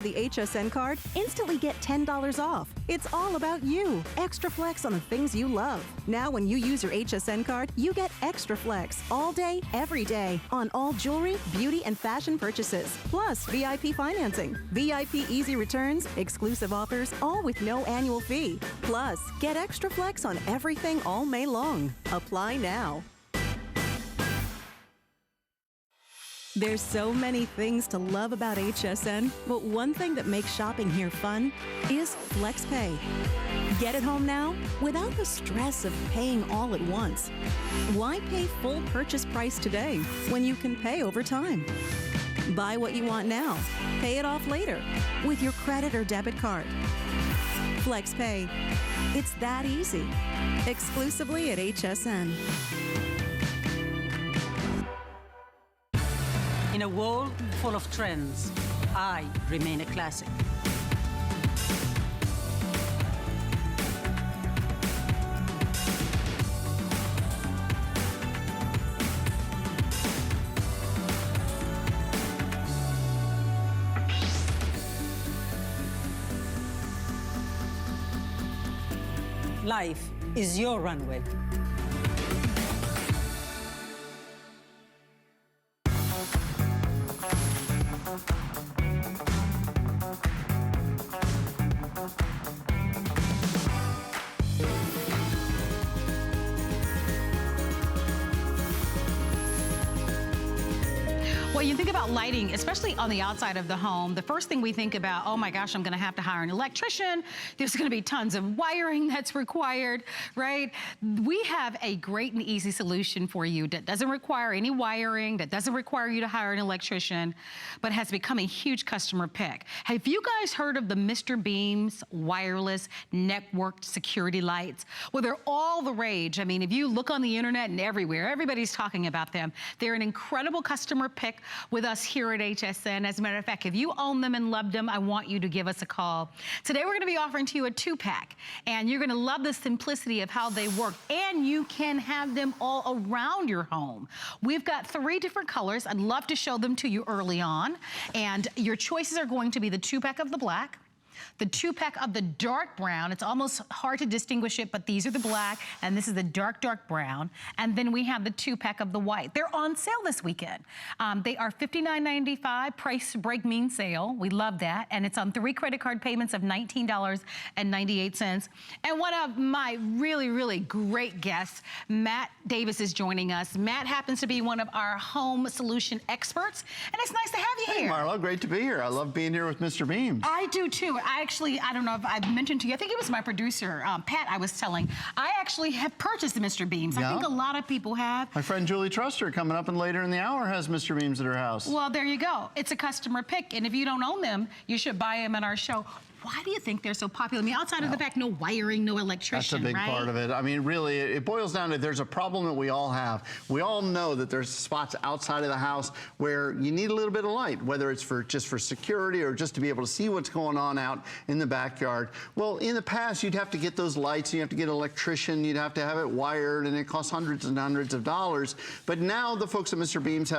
the HSN card, instantly get $10 off. It's all about you. Extra flex on the things you love. Now when you use your HSN card, you get extra flex all day, every day on all jewelry, beauty, and fashion purchases. Plus VIP financing, VIP easy returns, exclusive offers, all with no annual fee. Plus, get extra flex on everything all May long. Apply now. There's so many things to love about HSN, but one thing that makes shopping here fun is FlexPay. Get it home now without the stress of paying all at once. Why pay full purchase price today when you can pay over time? Buy what you want now, pay it off later with your credit or debit card. FlexPay. It's that easy. Exclusively at HSN. In a world full of trends, I remain a classic. Life is your runway. Well, you think about lighting, especially on the outside of the home, the first thing we think about, oh my gosh, I'm gonna have to hire an electrician. There's gonna be tons of wiring that's required, right? We have a great and easy solution for you that doesn't require any wiring, that doesn't require you to hire an electrician, but has become a huge customer pick. Have you guys heard of the Mr. Beam's wireless networked security lights? Well, they're all the rage. I mean, if you look on the internet and everywhere, everybody's talking about them. They're an incredible customer pick with us here at HSN. As a matter of fact, if you own them and love them, I want you to give us a call. Today, we're gonna be offering to you a 2-pack, and you're gonna love the simplicity of how they work, and you can have them all around your home. We've got 3 different colors. I'd love to show them to you early on, and your choices are going to be the 2-pack of the black, the 2-pack of the dark brown. It's almost hard to distinguish it, but these are the black, and this is the dark, dark brown. And then we have the 2-pack of the white. They're on sale this weekend. They are $59.95, price break mean sale. We love that. And it's on 3 credit card payments of $19.98. And one of my really, really great guests, Matt Davis, is joining us. Matt happens to be one of our home solution experts, and it's nice to have you here. Hey, Marla, great to be here. I love being here with Mr. Beams. I do too. I don't know if I've mentioned to you, I think it was my producer, Pat, I was telling, I actually have purchased the Mr. Beams. Yeah. I think a lot of people have. My friend Julie Truster coming up and later in the hour has Mr. Beams at her house. Well, there you go. It's a customer pick, and if you don't own them, you should buy them at our show. Why do you think they're so popular? I mean, outside of the fact, no wiring, no electrician, That's a big right? part of it. I mean, really, it boils down to there's a problem that we all have. We all know that there's spots outside of the house where you need a little bit of light, whether it's just for security or just to be able to see what's going on out in the backyard. Well, in the past, you'd have to get those lights, you have to get an electrician, you'd have to have it wired, and it costs hundreds and hundreds of dollars. But now the folks at Mr. Beams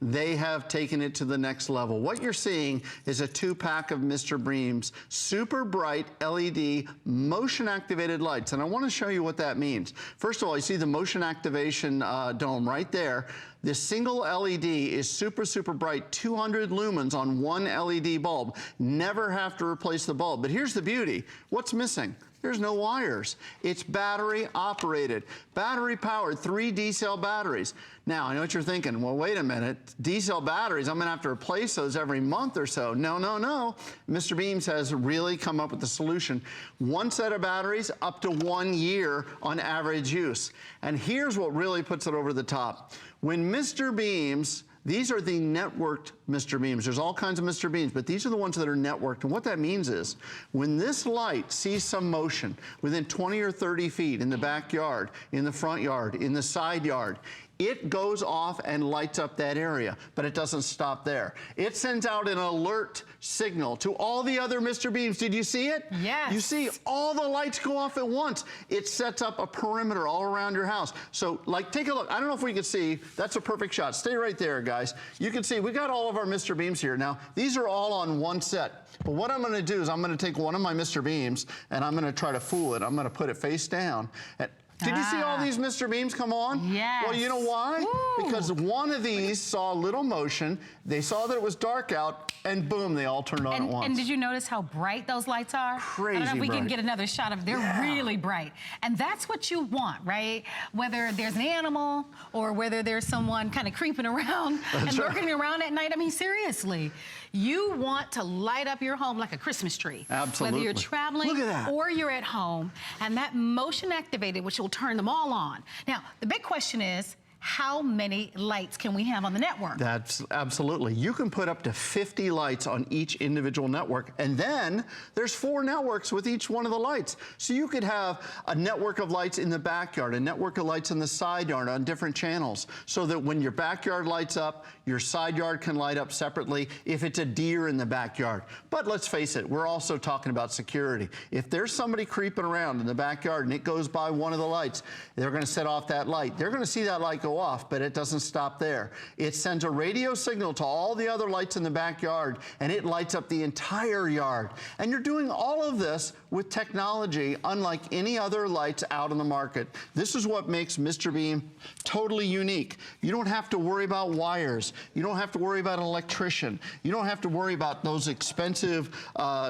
they have taken it to the next level. What you're seeing is a 2-pack of Mr. Beams, super bright LED motion activated lights. And I want to show you what that means. First of all, you see the motion activation dome right there. This single LED is super, super bright, 200 lumens on one LED bulb. Never have to replace the bulb. But here's the beauty. What's missing? There's no wires. It's battery operated, battery powered, 3 D-cell batteries. Now, I know what you're thinking. Well, wait a minute. D-cell batteries, I'm gonna have to replace those every month or so. No, no, no. Mr. Beams has really come up with a solution. 1 set of batteries up to 1 year on average use. And here's what really puts it over the top. When Mr. Beams, these are the networked Mr. Beams. There's all kinds of Mr. Beams, but these are the ones that are networked. And what that means is when this light sees some motion within 20 or 30 feet in the backyard, in the front yard, in the side yard, it goes off and lights up that area, but it doesn't stop there. It sends out an alert signal to all the other Mr. Beams. Did you see it? Yes. You see all the lights go off at once. It sets up a perimeter all around your house. So, like, take a look. I don't know if we can see. That's a perfect shot. Stay right there, guys. You can see we got all of our Mr. Beams here. Now, these are all on one set. But what I'm going to do is I'm going to take one of my Mr. Beams and I'm going to try to fool it. I'm going to put it face down. Did you see all these Mr. Beams come on? Yes. Well, you know why? Woo. Because one of these saw a little motion. They saw that it was dark out, and boom, they all turned on at once. And did you notice how bright those lights are? Crazy I don't know if we bright. can get another shot of. They're really bright, and that's what you want, right? Whether there's an animal or whether there's someone kind of creeping around and lurking around at night. I mean, seriously, you want to light up your home like a Christmas tree. Absolutely. Whether you're traveling Look at that. or you're at home, and that motion activated, which will turn them all on. Now, the big question is, how many lights can we have on the network? That's absolutely. You can put up to 50 lights on each individual network, and then there's 4 networks with each one of the lights. So you could have a network of lights in the backyard, a network of lights in the side yard on different channels, so that when your backyard lights up, your side yard can light up separately if it's a deer in the backyard. But let's face it, we're also talking about security. If there's somebody creeping around in the backyard and it goes by one of the lights, they're going to set off that light. They're going to see that light go off, but it doesn't stop there. It sends a radio signal to all the other lights in the backyard, and it lights up the entire yard. And you're doing all of this with technology unlike any other lights out in the market. This is what makes Mr. Beam totally unique. You don't have to worry about wires. You don't have to worry about an electrician. You don't have to worry about those expensive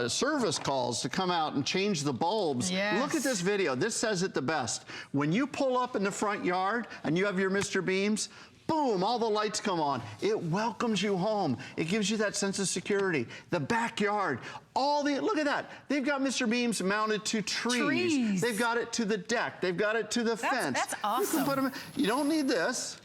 service calls to come out and change the bulbs. Yes. Look at this video. This says it the best. When you pull up in the front yard and you have your Mr. Beams, boom, all the lights come on. It welcomes you home. It gives you that sense of security. The backyard, look at that. They've got Mr. Beams mounted to trees. They've got it to the deck. They've got it to the fence. That's awesome. You can put them, you don't need this.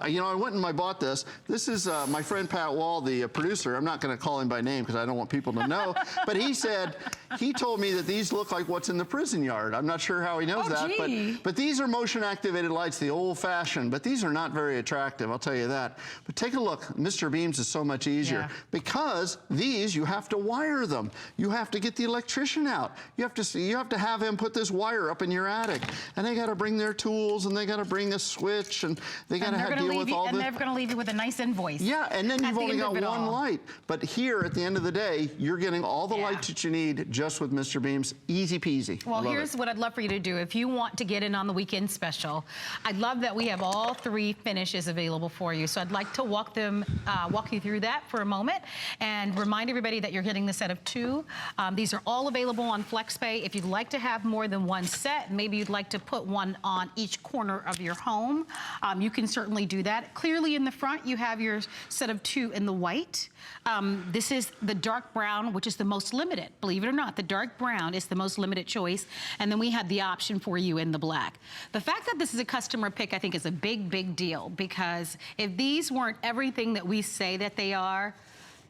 You know, I went and I bought this. This is my friend Pat Wall, the producer. I'm not going to call him by name because I don't want people to know. But he told me that these look like what's in the prison yard. I'm not sure how he knows that. But these are motion activated lights, the old fashioned. But these are not very attractive, I'll tell you that. But take a look. Mr. Beams is so much easier because these, you have to wire them. You have to get the electrician out. You have to have him put this wire up in your attic. And they got to bring their tools and they got to bring a switch and they got to deal with all this. And they're going to leave you with a nice invoice. Yeah, and then you've only got one light. But here, at the end of the day, you're getting all the lights that you need just with Mr. Beams. Easy peasy. Well, here's what I'd love for you to do. If you want to get in on the weekend special, I'd love that we have all 3 finishes available for you. So I'd like to walk you through that for a moment and remind everybody that you're getting the set of 2. These are all available on FlexPay. If you'd like to have more than one set, maybe you'd like to put one on each corner of your home, you can certainly do that. Clearly in the front, you have your set of 2 in the white. This is the dark brown, which is the most limited. Believe it or not, the dark brown is the most limited choice. And then we have the option for you in the black. The fact that this is a customer pick, I think, is a big, big deal, because if these weren't everything that we say that they are,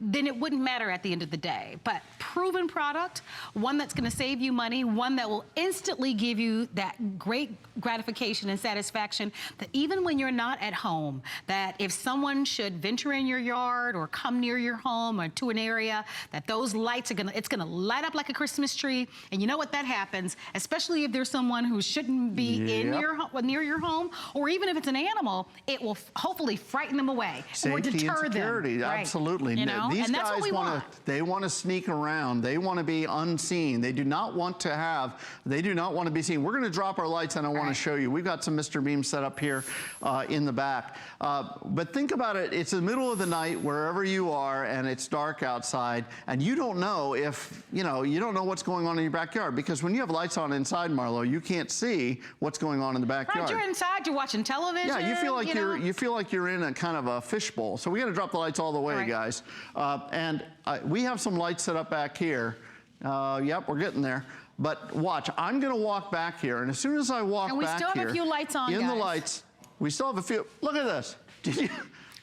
then it wouldn't matter at the end of the day. But proven product, one that's gonna save you money, one that will instantly give you that great gratification and satisfaction that even when you're not at home, that if someone should venture in your yard or come near your home or to an area, that those lights it's gonna light up like a Christmas tree. And you know what, that happens, especially if there's someone who shouldn't be near your home, or even if it's an animal, it will hopefully frighten them away or deter and security, them. Absolutely. You know? These and that's guys want to sneak around. They want to be unseen. They do not want to be seen. We're going to drop our lights and I want to show you. We've got some Mr. Beams set up here in the back. But think about it. It's the middle of the night wherever you are and it's dark outside and you don't know you don't know what's going on in your backyard, because when you have lights on inside, Marlo, you can't see what's going on in the backyard. Right, you're inside, you're watching television. Yeah, you feel like you're in a kind of a fishbowl. So we got to drop the lights all the way, guys. And we have some lights set up back here. Yep, we're getting there. But watch, I'm going to walk back here, and as soon as I walk back here, and we still have a few lights on, in the lights, we still have a few. Look at this.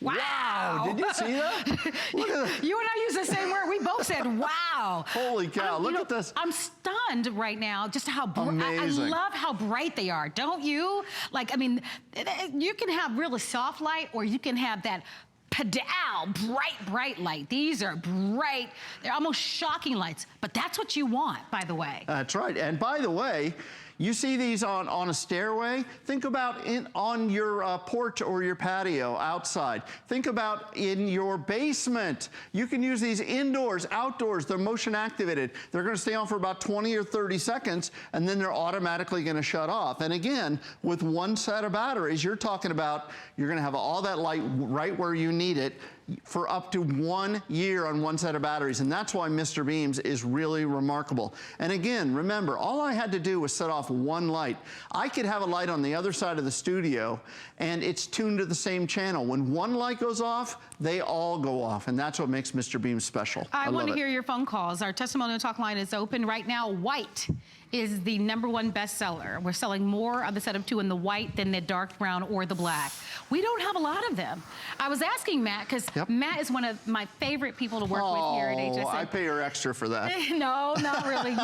Wow. Did you see that? Look at that. You and I use the same word. We both said, wow. Holy cow, look at this. I'm stunned right now just how bright. I love how bright they are, don't you? Like, I mean, you can have really soft light or you can have that bright light. These are bright, they're almost shocking lights, but that's what you want, by the way. That's right, and by the way, you see these on a stairway? Think about on your porch or your patio outside. Think about in your basement. You can use these indoors, outdoors. They're motion activated. They're gonna stay on for about 20 or 30 seconds, and then they're automatically gonna shut off. And again, with one set of batteries, you're talking about, you're gonna have all that light right where you need it for up to 1 year on one set of batteries. And that's why Mr. Beams is really remarkable. And again, remember, all I had to do was set off one light. I could have a light on the other side of the studio and it's tuned to the same channel. When one light goes off, they all go off. And that's what makes Mr. Beams special. I want to hear your phone calls. Our testimonial talk line is open right now. White is the #1 bestseller. We're selling more of the set of 2 in the white than the dark brown or the black. We don't have a lot of them. I was asking Matt, because Matt is one of my favorite people to work with here at HSN. I pay her extra for that. No, not really.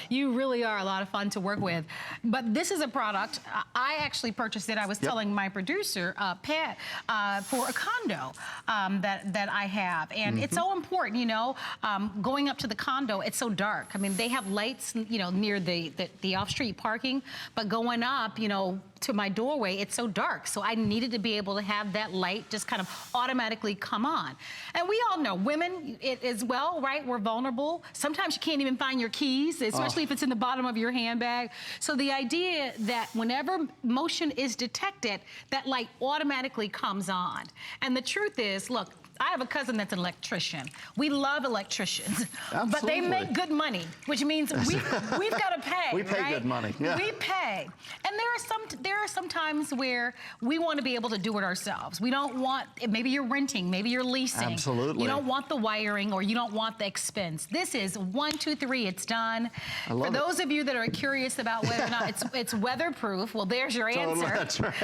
You really are a lot of fun to work with. But this is a product, I actually purchased it. I was telling my producer, Pat, for a condo that I have. And it's so important, you know, going up to the condo, it's so dark. I mean, they have lights, you know, near the off-street parking, but going up, you know, to my doorway, it's so dark. So I needed to be able to have that light just kind of automatically come on. And we all know, women as well, right? We're vulnerable. Sometimes you can't even find your keys, especially if it's in the bottom of your handbag. So the idea that whenever motion is detected, that light automatically comes on. And the truth is, look, I have a cousin that's an electrician. We love electricians, but they make good money, which means we've got to pay. We pay good money. Yeah. We pay, and there are some times where we want to be able to do it ourselves. We don't want, maybe you're renting, maybe you're leasing. Absolutely. You don't want the wiring or you don't want the expense. This is 1, 2, 3. It's done. For those of you that are curious about whether or not it's weatherproof, well, there's your answer. That's right.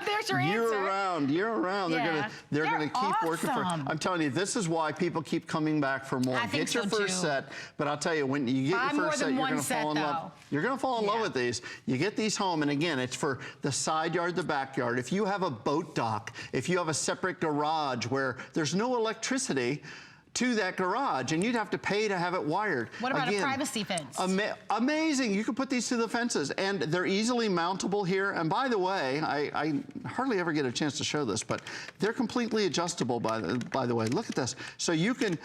There's your answer. Year round. Yeah. They're gonna keep working for. awesome. I'm telling you, this is why people keep coming back for more. I think Get your so, first too. set, but I'll tell you, when you get your first set, you're gonna fall in love. You're gonna fall in love with these. You get these home, and again, it's for the side yard, the backyard. If you have a boat dock, if you have a separate garage where there's no electricity to that garage, and you'd have to pay to have it wired. What about a privacy fence? Amazing. You can put these to the fences, and they're easily mountable here. And by the way, I hardly ever get a chance to show this, but they're completely adjustable. By the way, look at this. So you can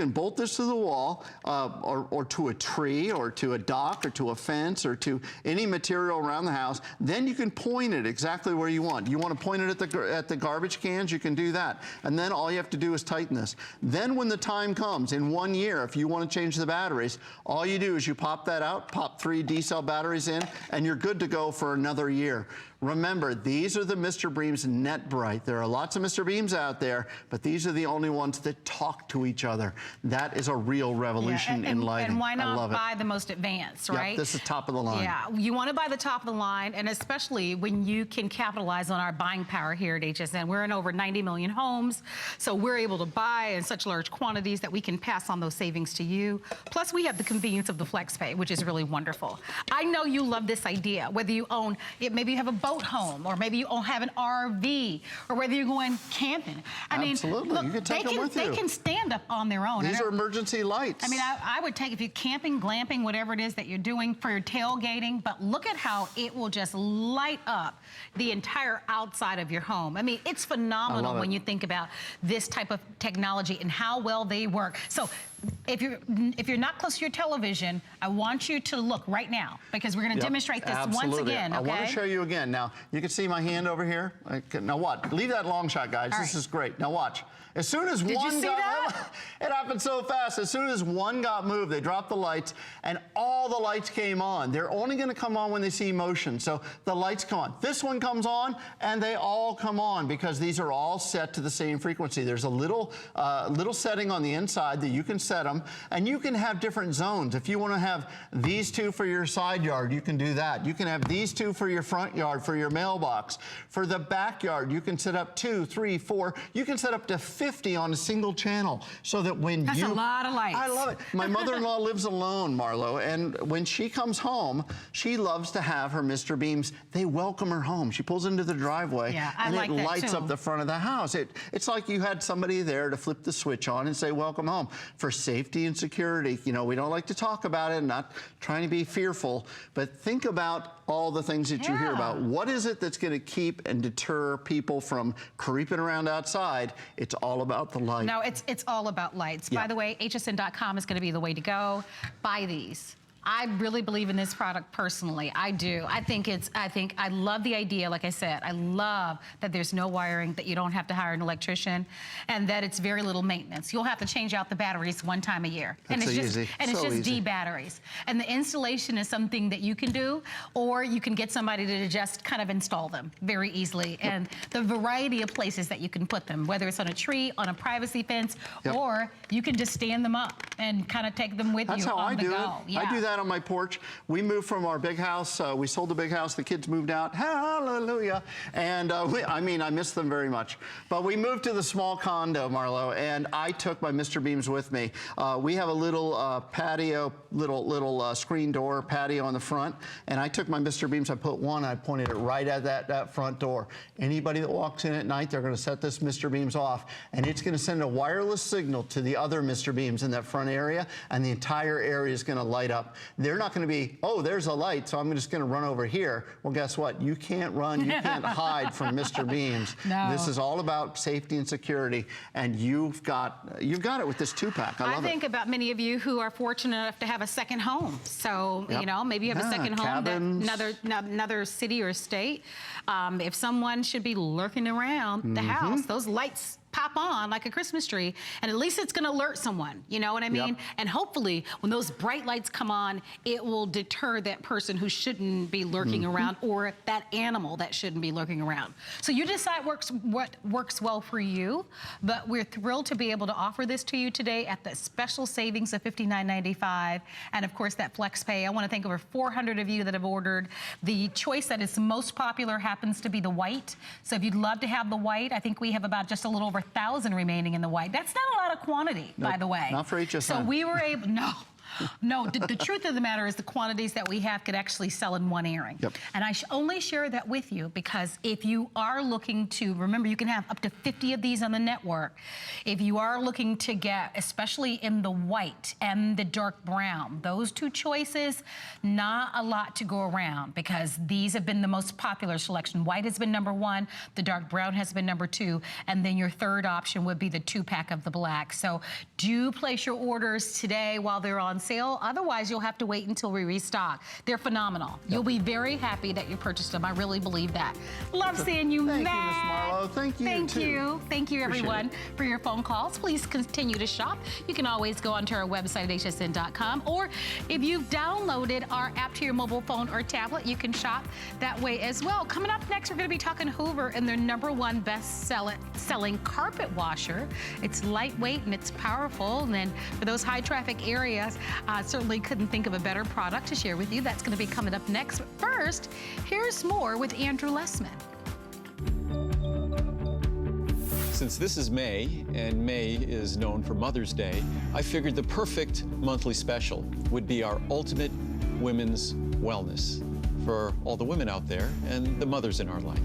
bolt this to the wall, or to a tree, or to a dock, or to a fence, or to any material around the house. Then you can point it exactly where you want. You want to point it at the garbage cans, you can do that. And then all you have to do is tighten this. Then when the time comes in 1 year, if you want to change the batteries, all you do is you pop that out, pop 3 D-cell batteries in, and you're good to go for another year. Remember, these are the Mr. Beams Net Bright. There are lots of Mr. Beams out there, but these are the only ones that talk to each other. That is a real revolution in lighting. And why not buy the most advanced, right? Yep, this is top of the line. Yeah, you want to buy the top of the line, and especially when you can capitalize on our buying power here at HSN. We're in over 90 million homes, so we're able to buy in such large quantities that we can pass on those savings to you. Plus, we have the convenience of the FlexPay, which is really wonderful. I know you love this idea, whether you own it, maybe you have a boat home, or maybe you have an RV, or whether you're going camping. I mean, look, you can take them with you. They can stand up on their own. These are emergency lights. I mean, I would take, if you're camping, glamping, whatever it is that you're doing for your tailgating, but look at how it will just light up the entire outside of your home. I mean, it's phenomenal when you think about this type of technology and how well they work. So if you're not close to your television, I want you to look right now, because we're going to demonstrate this once again. Okay? I want to show you again. Now, you can see my hand over here. Now what? Leave that long shot, guys. This is great. Now watch. As soon as one got moved, it happened so fast. As soon as one got moved, they dropped the lights, and all the lights came on. They're only going to come on when they see motion, so the lights come on. This one comes on, and they all come on because these are all set to the same frequency. There's a little setting on the inside that you can set them, and you can have different zones. If you want to have these two for your side yard, you can do that. You can have these two for your front yard, for your mailbox. For the backyard, you can set up 2, 3, 4. You can set up to 50 on a single channel, so that when That's a lot of lights. I love it. My mother-in-law lives alone, Marlo, and when she comes home, she loves to have her Mr. Beams. They welcome her home. She pulls into the driveway, and it lights up the front of the house. It's like you had somebody there to flip the switch on and say, welcome home. For safety and security, you know, we don't like to talk about it, not trying to be fearful, but think about all the things that you hear about. What is it that's going to keep and deter people from creeping around outside? It's all about the light. No, it's all about lights. By the way, hsn.com is going to be the way to go. Buy these. I really believe in this product personally. I do. I love the idea, like I said. I love that there's no wiring, that you don't have to hire an electrician, and that it's very little maintenance. You'll have to change out the batteries one time a year. That's and it's easy. just and it's just D batteries. And the installation is something that you can do, or you can get somebody to just kind of install them very easily. And the variety of places that you can put them, whether it's on a tree, on a privacy fence, or you can just stand them up and kind of take them with That's you how on I the do go. it. I do that on my porch. We moved from our big house. We sold the big house. The kids moved out. Hallelujah. And I miss them very much. But we moved to the small condo, Marlo, and I took my Mr. Beams with me. We have a little patio, little screen door patio on the front, and I took my Mr. Beams. I put one. I pointed it right at that front door. Anybody that walks in at night, they're going to set this Mr. Beams off, and it's going to send a wireless signal to the other Mr. Beams in that front area, and the entire area is going to light up. They're not going to be, oh, there's a light, so I'm just going to run over here. Well, guess what? You can't run, you can't hide from Mr. Beams. No. This is all about safety and security, and you've got it with this 2-pack. I love it. I think about many of you who are fortunate enough to have a second home. So, you know, maybe you have a second home, another city or state. If someone should be lurking around the house, those lights pop on like a Christmas tree, and at least it's going to alert someone, you know what I mean? And hopefully when those bright lights come on, it will deter that person who shouldn't be lurking around, or that animal that shouldn't be lurking around. So you decide what works well for you, but we're thrilled to be able to offer this to you today at the special savings of $59.95, and of course that flex pay. I want to thank over 400 of you that have ordered. The choice that is most popular happens to be the white. So if you'd love to have the white, I think we have about just a little over 1,000 remaining in the white. That's not a lot of quantity, by the way. Not for HSN. So we were able, no, the truth of the matter is the quantities that we have could actually sell in one airing. And I only share that with you because if you are looking to, remember you can have up to 50 of these on the network. If you are looking to get, especially in the white and the dark brown, those two choices, not a lot to go around because these have been the most popular selection. White has been #1, the dark brown has been #2, and then your third option would be the 2-pack of the black. So do place your orders today while they're on sale. Otherwise, you'll have to wait until we restock. They're phenomenal. You'll be very happy that you purchased them. I really believe that. Love seeing you, Matt. Thank you, Miss Marlo. Thank you, Thank you, everyone, for your phone calls. Please continue to shop. You can always go onto our website at hsn.com, or if you've downloaded our app to your mobile phone or tablet, you can shop that way as well. Coming up next, we're going to be talking Hoover and their #1 best-selling carpet washer. It's lightweight and it's powerful. And then for those high-traffic areas, certainly couldn't think of a better product to share with you. That's going to be coming up next. But first, here's more with Andrew Lessman. Since this is May, and May is known for Mother's Day, I figured the perfect monthly special would be our ultimate women's wellness for all the women out there and the mothers in our life.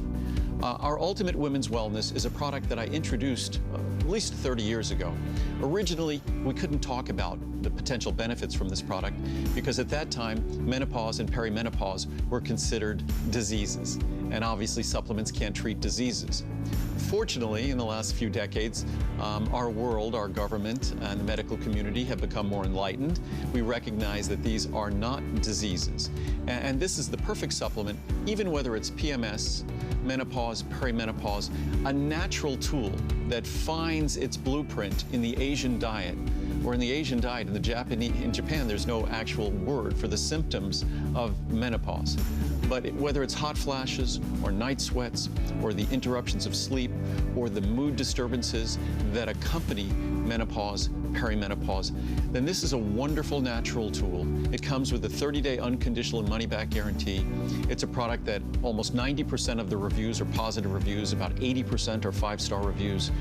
Our Ultimate Women's Wellness is a product that I introduced at least 30 years ago. Originally, we couldn't talk about the potential benefits from this product because at that time, menopause and perimenopause were considered diseases, and obviously supplements can't treat diseases. Fortunately, in the last few decades, our world, our government, and the medical community have become more enlightened. We recognize that these are not diseases. And this is the perfect supplement, even whether it's PMS, menopause, perimenopause, a natural tool that finds its blueprint in the Asian diet, or in the Asian diet in Japan, there's no actual word for the symptoms of menopause. But whether it's hot flashes or night sweats or the interruptions of sleep or the mood disturbances that accompany menopause, perimenopause, then this is a wonderful natural tool. It comes with a 30-day unconditional and money-back guarantee. It's a product that almost 90% of the reviews are positive reviews, about 80% are 5-star reviews.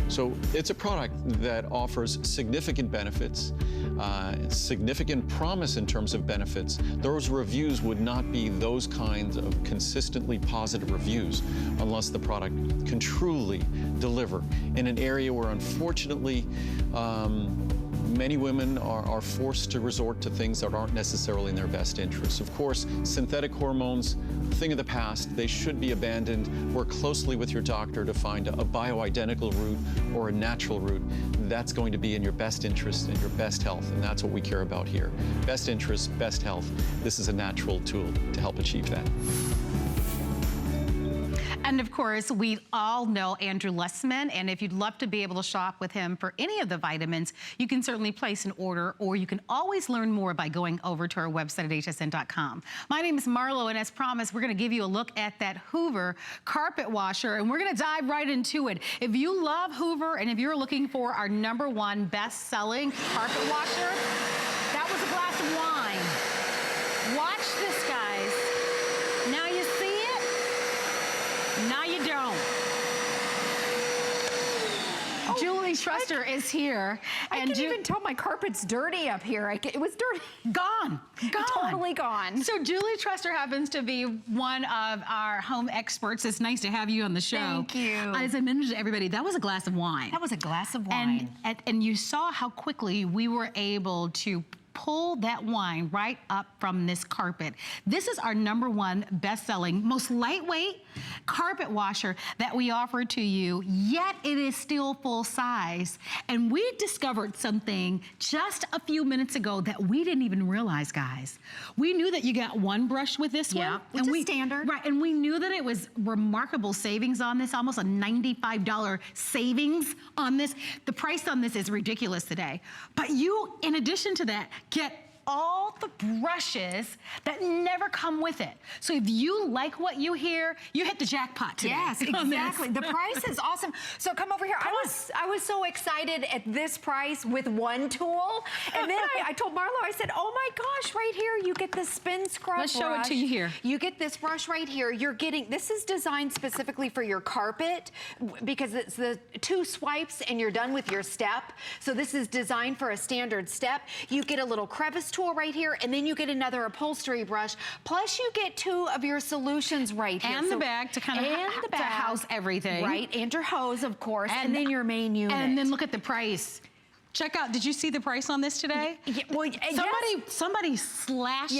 So it's a product that offers significant benefits, significant promise in terms of benefits. Those reviews would not be those kinds of consistently positive reviews unless the product can truly deliver in an area where, unfortunately, many women are forced to resort to things that aren't necessarily in their best interests. Of course, synthetic hormones, a thing of the past. They should be abandoned. Work closely with your doctor to find a bioidentical route or a natural route. That's going to be in your best interest and your best health, and that's what we care about here. Best interest, best health. This is a natural tool to help achieve that. And of course, we all know Andrew Lessman, and if you'd love to be able to shop with him for any of the vitamins, you can certainly place an order, or you can always learn more by going over to our website at hsn.com. My name is Marlo, and as promised, we're gonna give you a look at that Hoover carpet washer, and we're gonna dive right into it. If you love Hoover, and if you're looking for our #1 best-selling carpet washer, that was a glass of wine. Watch this, guys. Now you see it? Now you don't. Julie Truster is here. I can't even tell my carpet's dirty up here. It was dirty. Gone. Totally gone. So Julie Truster happens to be one of our home experts. It's nice to have you on the show. Thank you. As I mentioned to everybody, that was a glass of wine. That was a glass of wine. And you saw how quickly we were able to pull that wine right up from this carpet. This is our #1 best-selling, most lightweight carpet washer that we offer to you, yet it is still full size. And we discovered something just a few minutes ago that we didn't even realize, guys. We knew that you got one brush with this one. Which is standard. Right, and we knew that it was remarkable savings on this, almost a $95 savings on this. The price on this is ridiculous today. But you, in addition to that, get all the brushes that never come with it. So if you like what you hear, you hit the jackpot today. Yes, exactly. The price is awesome. So come over here. I was so excited at this price with one tool. And then I told Marlo, I said, oh my gosh, right here, you get the spin scrub Let's brush. show it to you here. You get this brush right here. You're getting, this is designed specifically for your carpet because it's the 2 swipes and you're done with your step. So this is designed for a standard step. You get a little crevice tool right here, and then you get another upholstery brush. Plus, you get 2 of your solutions right here. And the bag to kind of to house everything. Right, and your hose, of course, and then your main unit. And then look at the price. Check out, did you see the price on this today? Yeah, well, somebody slashed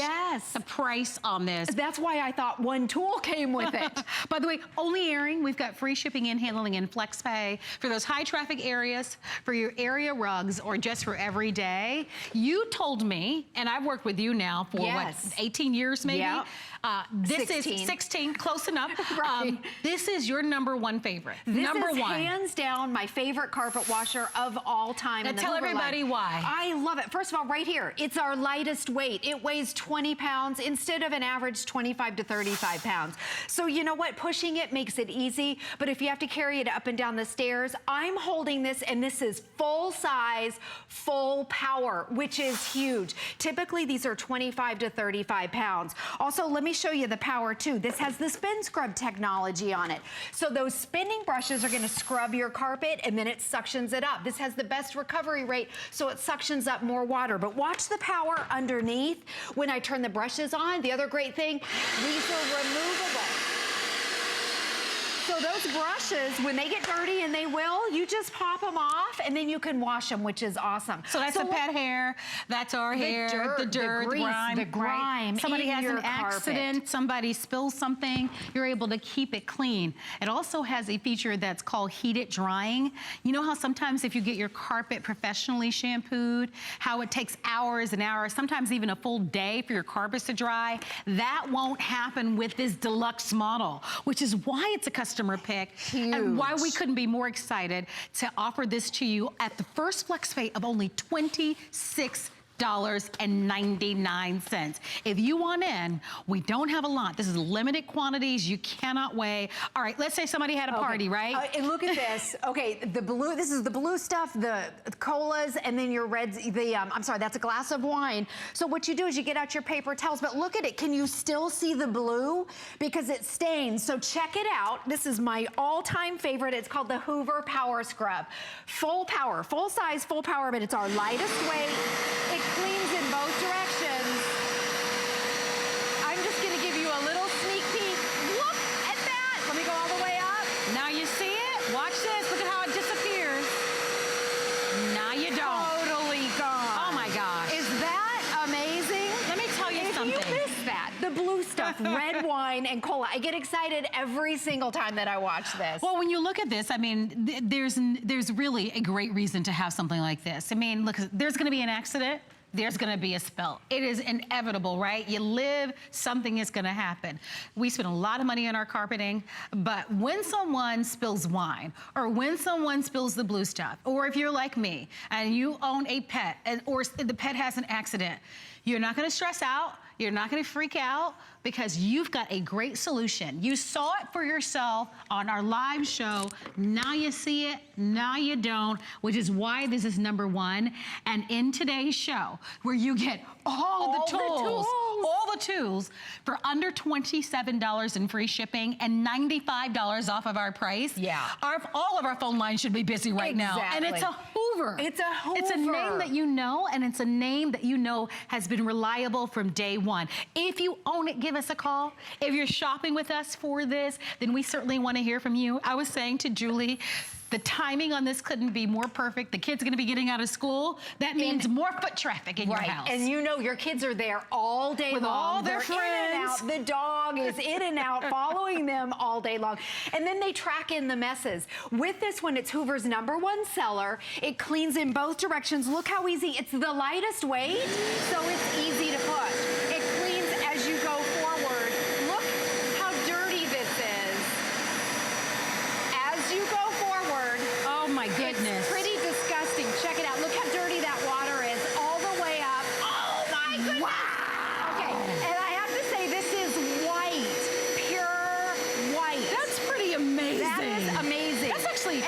the price on this. That's why I thought one tool came with it. By the way, only airing, we've got free shipping and handling and flex pay for those high traffic areas, for your area rugs, or just for every day. You told me, and I've worked with you now for what, 18 years maybe? Yeah. This 16. is 16, close enough. Right. This is your #1 favorite. This #1. is hands down my favorite carpet washer of all time. Now tell everybody why. I love it. First of all, right here, it's our lightest weight. It weighs 20 pounds instead of an average 25 to 35 pounds. So you know what? Pushing it makes it easy, but if you have to carry it up and down the stairs, I'm holding this, and this is full size, full power, which is huge. Typically, these are 25 to 35 pounds. Also, let me show you the power too. This has the spin scrub technology on it. So those spinning brushes are gonna scrub your carpet, and then it suctions it up. This has the best recovery rate, so it suctions up more water. But watch the power underneath when I turn the brushes on. The other great thing, these are removable. So those brushes, when they get dirty, and they will, you just pop them off, and then you can wash them, which is awesome. So that's the pet hair, that's our hair, the dirt, the grease, grime. the grime. Right? Somebody in has your an accident, carpet. somebody spills something, you're able to keep it clean. It also has a feature that's called heated drying. You know how sometimes if you get your carpet professionally shampooed, how it takes hours and hours, sometimes even a full day for your carpets to dry? That won't happen with this deluxe model, which is why it's a customer pick. Huge. And why we couldn't be more excited to offer this to you at the first flex pay of only $26. $99. If you want in, we don't have a lot. This is limited quantities. You cannot weigh. All right, let's say somebody had a party, right? And look at this. Okay, the blue, this is the blue stuff, the colas, and then your reds, I'm sorry, that's a glass of wine. So what you do is you get out your paper towels, but look at it. Can you still see the blue? Because it stains. So check it out. This is my all-time favorite. It's called the Hoover Power Scrub. Full power, full size, full power, but it's our lightest weight. It cleans in both directions. I'm just gonna give you a little sneak peek. Look at that. Let me go all the way up. Now you see it? Watch this. Look at how it disappears. Now you don't. Totally gone. Oh my gosh. Is that amazing? Let me tell you something. If you missed that, the blue stuff, red wine and cola, I get excited every single time that I watch this. Well, when you look at this, I mean, there's really a great reason to have something like this. I mean, look, there's gonna be an accident. There's gonna be a spill. It is inevitable, right? You live, something is gonna happen. We spend a lot of money on our carpeting, but when someone spills wine, or when someone spills the blue stuff, or if you're like me, and you own a pet, or the pet has an accident, you're not gonna stress out, you're not gonna freak out, because you've got a great solution. You saw it for yourself on our live show. Now you see it, now you don't, which is why this is #1. And in today's show, where you get all the tools for under $27 in free shipping and $95 off of our price. Yeah. All of our phone lines should be busy right now. And it's a Hoover. It's a Hoover. It's a name that you know, and it's a name that you know has been reliable from day one. If you own it, give us a call. If you're shopping with us for this, then we certainly want to hear from you. I was saying to Julie, the timing on this couldn't be more perfect. The kids are gonna be getting out of school. That means more foot traffic in your house. And you know your kids are there all day with long. all their They're friends. in and out. The dog is in and out, following them all day long. And then they track in the messes. With this one, it's Hoover's #1 seller. It cleans in both directions. Look how easy. It's the lightest weight, so it's easy to push. It cleans as you go forward. Look how dirty this is. As you go forward. Oh my goodness. It's pretty disgusting. Check it out. Look how dirty that water is all the way up. Oh my goodness. Wow. Okay, and I have to say this is white, pure white. That's pretty amazing. That is amazing. That's actually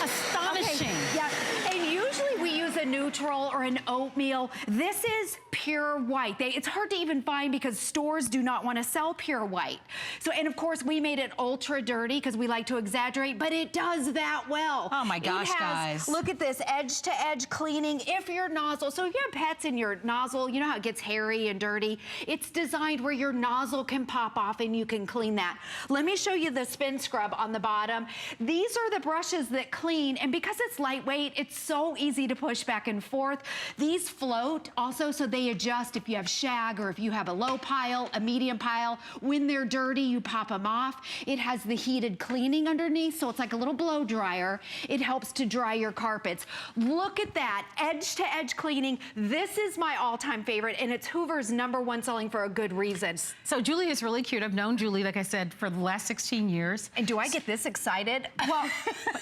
astonishing. Okay, yeah, and usually we use a neutral or an oatmeal. This is pure white. It's hard to even find because stores do not want to sell pure white. So, and of course we made it ultra dirty because we like to exaggerate, but it does that well. Oh my gosh, it has, guys. Look at this, edge to edge cleaning. If your nozzle, so if you have pets in your nozzle, you know how it gets hairy and dirty? It's designed where your nozzle can pop off and you can clean that. Let me show you the spin scrub on the bottom. These are the brushes that clean, and because it's lightweight, it's so easy to push back and forth. These float also, so they adjust if you have shag or if you have a low pile, a medium pile. When they're dirty, you pop them off. It has the heated cleaning underneath, so it's like a little blow dryer. It helps to dry your carpets. Look at that, edge to edge cleaning. This is my all-time favorite, and it's Hoover's #1 selling for a good reason. So Julie is really cute. I've known Julie, like I said, for the last 16 years. And do I get this excited? Well,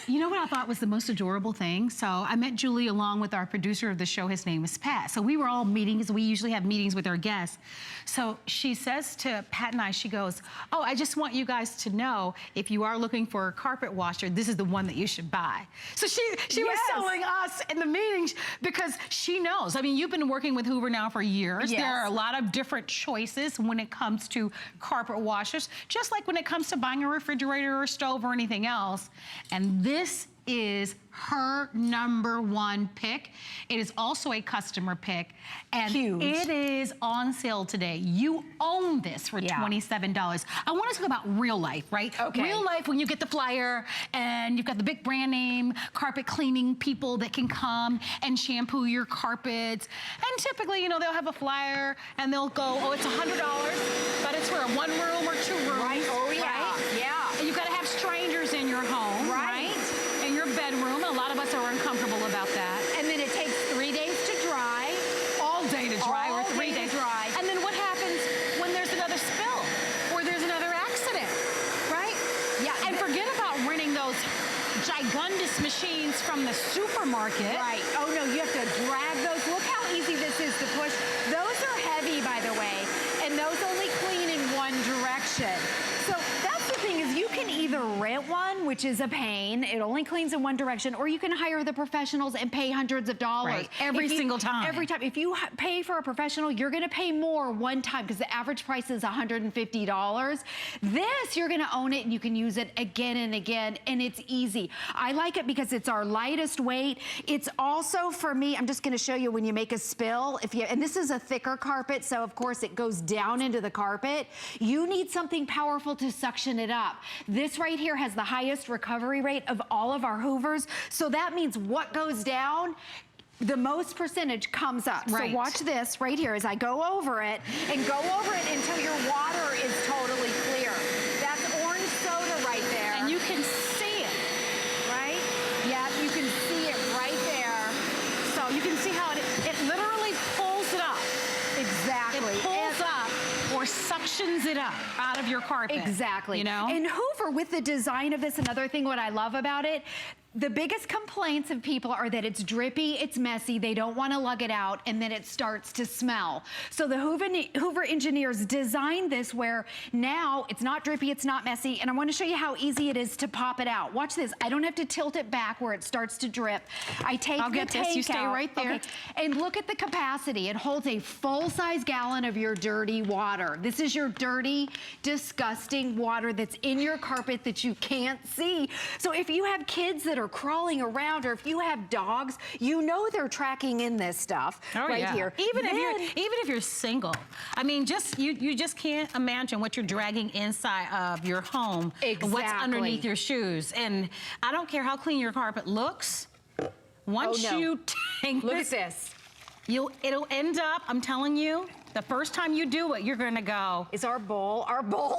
you know what I thought was the most adorable thing? So I met Julie along with our producer of the show. His name is Pat. So we were all meetings. We usually have meetings with our guests. So she says to Pat and I, she goes, oh, I just want you guys to know, if you are looking for a carpet washer, this is the one that you should buy. So she was telling us in the meetings because she knows. I mean, you've been working with Hoover now for years. Yes. There are a lot of different choices when it comes to carpet washers, just like when it comes to buying a refrigerator or stove or anything else. And this is her #1 pick. It is also a customer pick, and huge. It is on sale today. You own this for $27. I want to talk about real life, right? Okay. Real life, when you get the flyer and you've got the big brand name carpet cleaning people that can come and shampoo your carpets. And typically, you know, they'll have a flyer and they'll go, oh, it's $100, but it's for a 1 room or 2 rooms. Right. Oh yeah. Right? Yeah. And you've got to have strangers in your home, right? In your bedroom. A lot of us are uncomfortable about that. And then it takes 3 days to dry. All day to dry, or 3 days. dry. And then what happens when there's another spill or there's another accident, right? Yeah. And forget about renting those gigundous machines from a supermarket. Right. Oh, no, you have to drag those. Look how easy this is to push. Those are heavy, by the way, and those only clean in one direction. So that's the thing is you can either rent one, which is a pain. It only cleans in one direction, or you can hire the professionals and pay hundreds of dollars. Right. Every single time. Every time. If you pay for a professional, you're going to pay more one time because the average price is $150. This, you're going to own it and you can use it again and again, and it's easy. I like it because it's our lightest weight. It's also, for me, I'm just going to show you when you make a spill. And this is a thicker carpet, so of course it goes down into the carpet. You need something powerful to suction it up. This right here has the highest recovery rate of all of our Hoovers. So that means what goes down, the most percentage comes up. Right. So watch this right here as I go over it and go over it until your water is totally clear. That's orange soda right there. And you can see it. Right? Yeah, you can see it right there. So you can see how it literally pulls it up. Exactly. It pulls up or suctions it up out of your carpet. Exactly. You know? And Hoover, with the design of this, another thing what I love about it, the biggest complaints of people are that it's drippy, it's messy, they don't want to lug it out, and then it starts to smell. So the Hoover engineers designed this where now it's not drippy, it's not messy, and I want to show you how easy it is to pop it out. Watch this. I don't have to tilt it back where it starts to drip. I take I'll the get this. tank You stay out. right there. Okay. And look at the capacity. It holds a full-size gallon of your dirty water. This is your dirty, disgusting water that's in your carpet that you can't see. So if you have kids that are crawling around, or if you have dogs, you know they're tracking in this stuff here. Even if you're single, I mean, you just can't imagine what you're dragging inside of your home. Exactly. What's underneath your shoes. And I don't care how clean your carpet looks. Once you take Look at this. It'll end up, I'm telling you, the first time you do it, you're gonna go. Is our bowl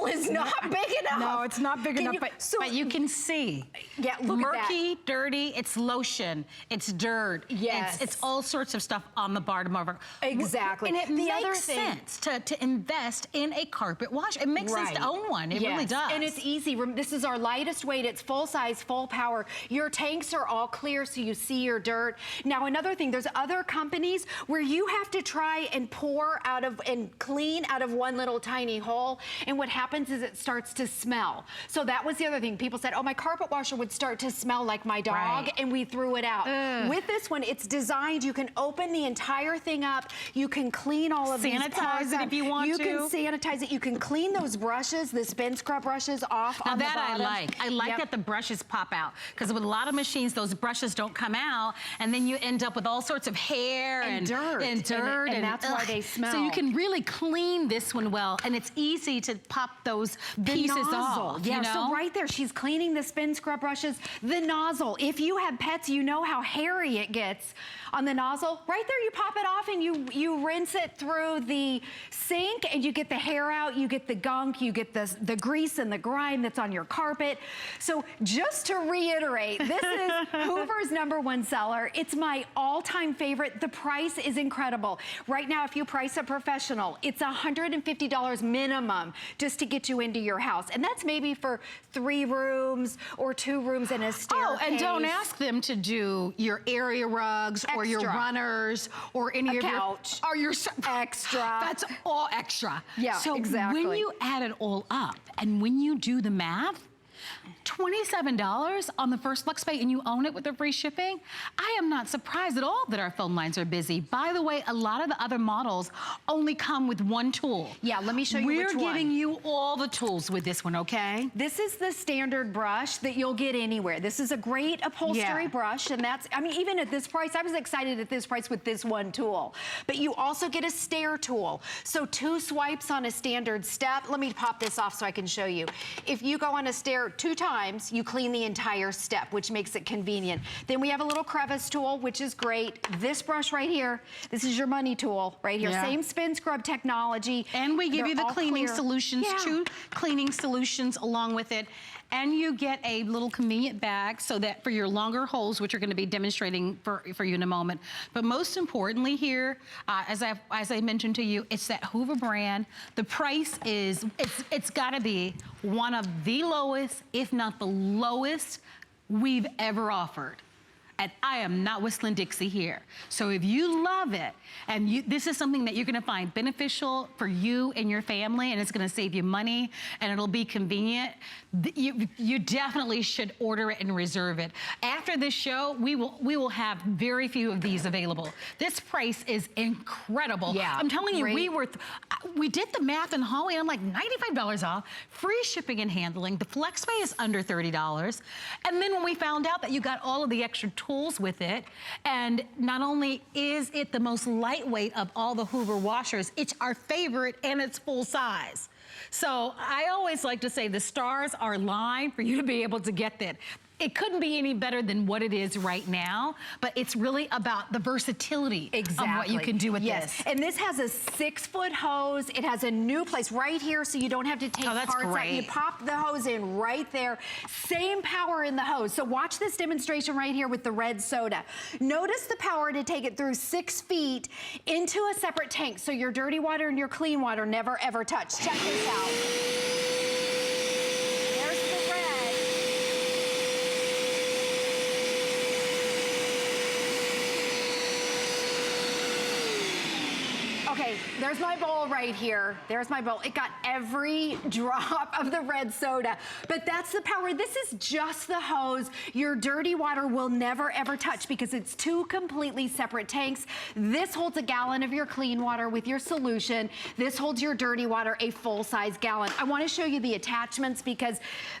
is not big enough. No, it's not big enough, but you can see. Yeah, look at that. Murky, dirty, it's lotion, it's dirt. Yes. It's all sorts of stuff on the bottom of our. Exactly. And it The other makes thing- sense to invest in a carpet wash. It makes sense to own one, it really does. And it's easy. This is our lightest weight, it's full size, full power. Your tanks are all clear so you see your dirt. Now another thing, there's other companies where you have to try and pour out of and clean out of one little tiny hole, and what happens is it starts to smell. So that was the other thing. People said, oh, my carpet washer would start to smell like my dog, and we threw it out. With this one, it's designed, you can open the entire thing up, you can clean all of these parts sanitize it if you want to. to. You can sanitize it, you can clean those brushes, the spin scrub brushes off Now on the that bottom. I like that the brushes pop out, because with a lot of machines, those brushes don't come out, and then you end up with all sorts of hair And dirt. And that's why they smell. So you can really clean this one well, and it's easy to pop those pieces off. Yeah, you know? so right there, she's cleaning the spin scrub brushes. The nozzle, if you have pets, you know how hairy it gets on the nozzle. Right there, you pop it off and you rinse it through the sink, and you get the hair out, you get the gunk, you get the grease and the grime that's on your carpet. So just to reiterate, this is Hoover's #1 seller. It's my all-time favorite. The price is incredible. Right now, if you price a professional, it's $150 minimum just to get you into your house. And that's maybe for 3 rooms or 2 rooms and a staircase. Oh, and don't ask them to do your area rugs or your runners or any of couch. your Extra. That's all extra. Yeah, so exactly. when you add it all up and when you do the math, $27 on the first FlexPay and you own it with the free shipping, I am not surprised at all that our phone lines are busy. By the way, a lot of the other models only come with one tool. Yeah, let me show you which one. We're giving you all the tools with this one, okay? This is the standard brush that you'll get anywhere. This is a great upholstery brush, and that's, I mean, even at this price, I was excited at this price with this one tool. But you also get a stair tool. So 2 swipes on a standard step. Let me pop this off so I can show you. If you go on a stair 2 times, you clean the entire step, which makes it convenient. Then we have a little crevice tool, which is great. This brush right here, this is your money tool right here. Yeah. Same spin scrub technology. And we give you the all cleaning clear. solutions, Yeah. 2 cleaning solutions along with it. And you get a little convenient bag so that for your longer holes, which are gonna be demonstrating for you in a moment. But most importantly here, as I mentioned to you, it's that Hoover brand. The price is, it's gotta be one of the lowest, if not the lowest we've ever offered. And I am not whistling Dixie here. So if you love it, and this is something that you're gonna find beneficial for you and your family, and it's gonna save you money, and it'll be convenient, you definitely should order it and reserve it. After this show, we will have very few of these available. This price is incredible. Yeah, I'm telling you, we did the math in Holly, and I'm like, $95 off, free shipping and handling. The FlexPay is under $30. And then when we found out that you got all of the extra tools with it, and not only is it the most lightweight of all the Hoover washers, it's our favorite and it's full size. So I always like to say the stars are aligned for you to be able to get that. It couldn't be any better than what it is right now, but it's really about the versatility of what you can do with this. And this has a 6-foot hose. It has a new place right here, so you don't have to take parts out. You pop the hose in right there. Same power in the hose. So watch this demonstration right here with the red soda. Notice the power to take it through 6 feet into a separate tank, so your dirty water and your clean water never ever touch. Check this out. Okay, there's my bowl right here. There's my bowl. It got every drop of the red soda, but that's the power. This is just the hose. Your dirty water will never ever touch because it's 2 completely separate tanks. This holds a gallon of your clean water with your solution. This holds your dirty water, a full-size gallon. I want to show you the attachments because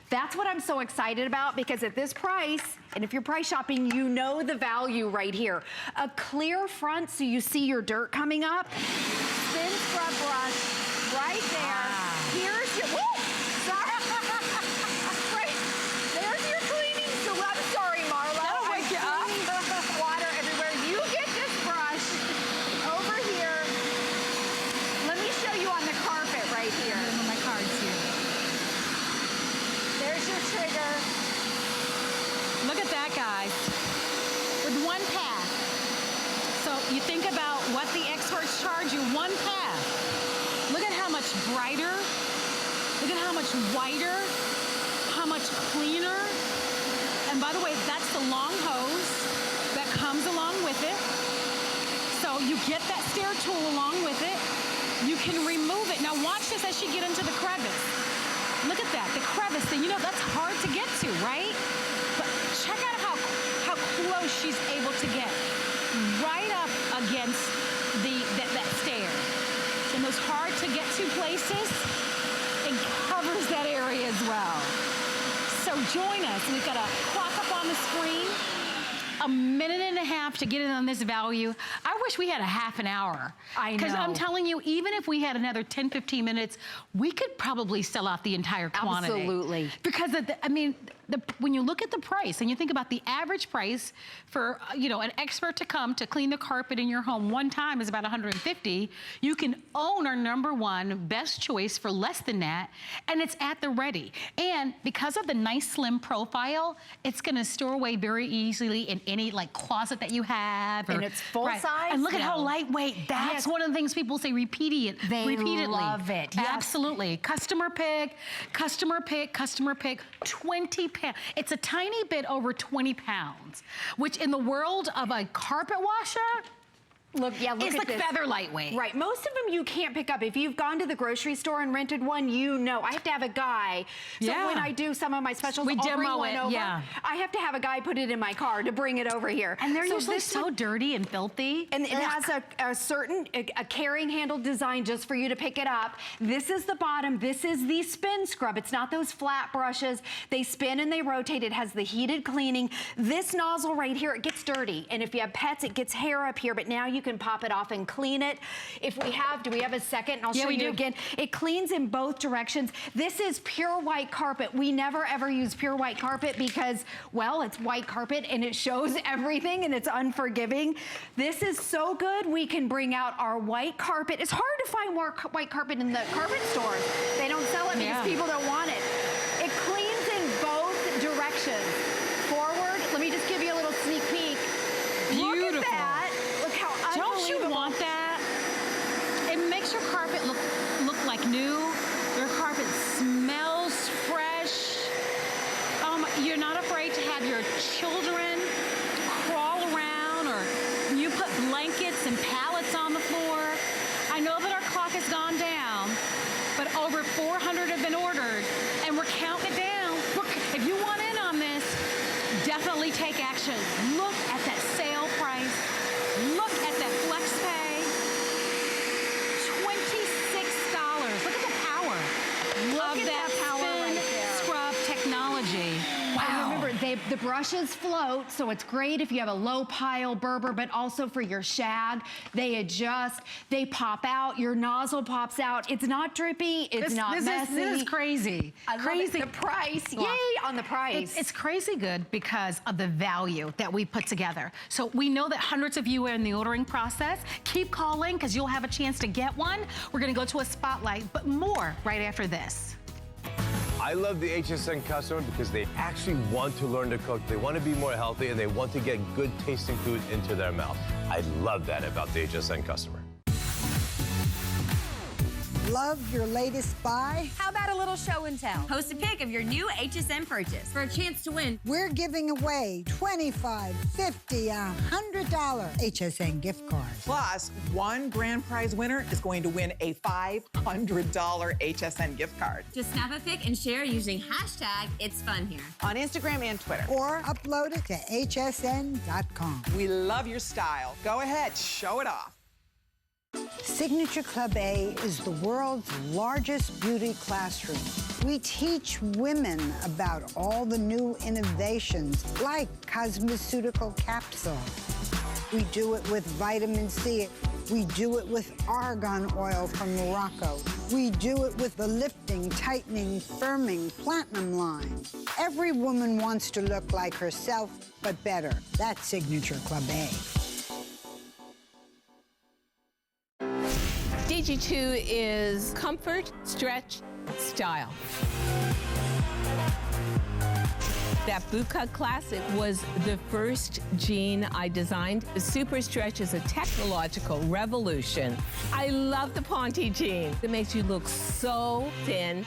that's what I'm so excited about, because at this price, and if you're price shopping, you know the value right here. A clear front so you see your dirt coming up. Thin scrub brush right there. Here's your, woo! Sorry. Right. There's your cleaning. So I'm sorry, Marla. That'll wake you up. Water everywhere. You get this brush over here. Let me show you on the carpet right here. My cards here. There's your trigger. Look at that, guys. With 1 pass. So you think about what the experts charge you, 1 pass. Look at how much brighter, look at how much whiter, how much cleaner. And by the way, that's the long hose that comes along with it. So you get that stair tool along with it. You can remove it. Now watch this as she get into the crevice. Look at that, the crevice thing. You know, that's hard to get to, right? But check out how close she's able to get. Right up against that stair. In those hard to get to places, it covers that area as well. So join us. We've got a clock up on the screen. A minute and a half to get in on this value. I wish we had a half an hour. I know. Because I'm telling you, even if we had another 10, 15 minutes, we could probably sell out the entire quantity. Absolutely. Because, I mean, when you look at the price and you think about the average price for, you know, an expert to come to clean the carpet in your home one time is about $150. You can own our #1 best choice for less than that, and it's at the ready. And because of the nice slim profile, it's gonna store away very easily in any like closet that you have. And it's full size. And look at how lightweight. That's one of the things people say repeatedly. They love it. Yes. Absolutely. Customer pick, customer pick, customer pick, 20 pounds. It's a tiny bit over 20 pounds, which in the world of a carpet washer, Look it's at like this. feather lightweight. Right, most of them you can't pick up. If you've gone to the grocery store and rented one, you know. I have to have a guy. So when I do some of my specials, We I'll bring demo one it, over. yeah. I have to have a guy put it in my car to bring it over here. And they're usually this so one- dirty and filthy. And it has a certain carrying handle design just for you to pick it up. This is the bottom. This is the spin scrub. It's not those flat brushes. They spin and they rotate. It has the heated cleaning. This nozzle right here, it gets dirty. And if you have pets, it gets hair up here. But now you can pop it off and clean it. If we have, do we have a second? And I'll show you again. It cleans in both directions. This is pure white carpet. We never ever use pure white carpet because, well, it's white carpet and it shows everything and it's unforgiving. This is so good. We can bring out our white carpet. It's hard to find more white carpet in the carpet stores. They don't sell it because people don't want it. It cleans in both directions. Forward, let me just give you a little sneak peek. Beautiful. Look at that. Look how unbelievable. Don't you want that? It makes your carpet look like new. Your carpet smells fresh. You're not afraid to have your children crawl 400 have been ordered, and we're counting it down. If you want in on this, definitely take action. Look at that sale price. Look at that flex pay. $26. Look at the power. Look at that power right there. Scrub technology. Wow. And remember, the brushes float, so it's great if you have a low pile Berber, but also for your shag. They adjust, they pop out, your nozzle pops out. It's not drippy, it's not messy. This is crazy. Crazy. The price, yay on the price. It's crazy good because of the value that we put together. So we know that hundreds of you are in the ordering process. Keep calling because you'll have a chance to get one. We're gonna go to a spotlight, but more right after this. I love the HSN customer because they actually want to learn to cook. They want to be more healthy and they want to get good tasting food into their mouth. I love that about the HSN customer. Love your latest buy? How about a little show and tell? Post a pic of your new HSN purchase for a chance to win. We're giving away $25, $50, $100 HSN gift cards. Plus, one grand prize winner is going to win a $500 HSN gift card. Just snap a pic and share using hashtag It's Fun Here On Instagram and Twitter. Or upload it to hsn.com. We love your style. Go ahead, show it off. Signature Club A is the world's largest beauty classroom. We teach women about all the new innovations like cosmeceutical capsules. We do it with vitamin C. We do it with argan oil from Morocco. We do it with the lifting, tightening, firming platinum line. Every woman wants to look like herself, but better. That's Signature Club A. DG2 is comfort, stretch, style. That bootcut classic was the first jean I designed. The Super Stretch is a technological revolution. I love the Ponte jean. It makes you look so thin.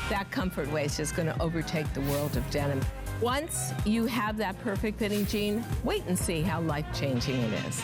That comfort waist is going to overtake the world of denim. Once you have that perfect fitting jean, wait and see how life-changing it is.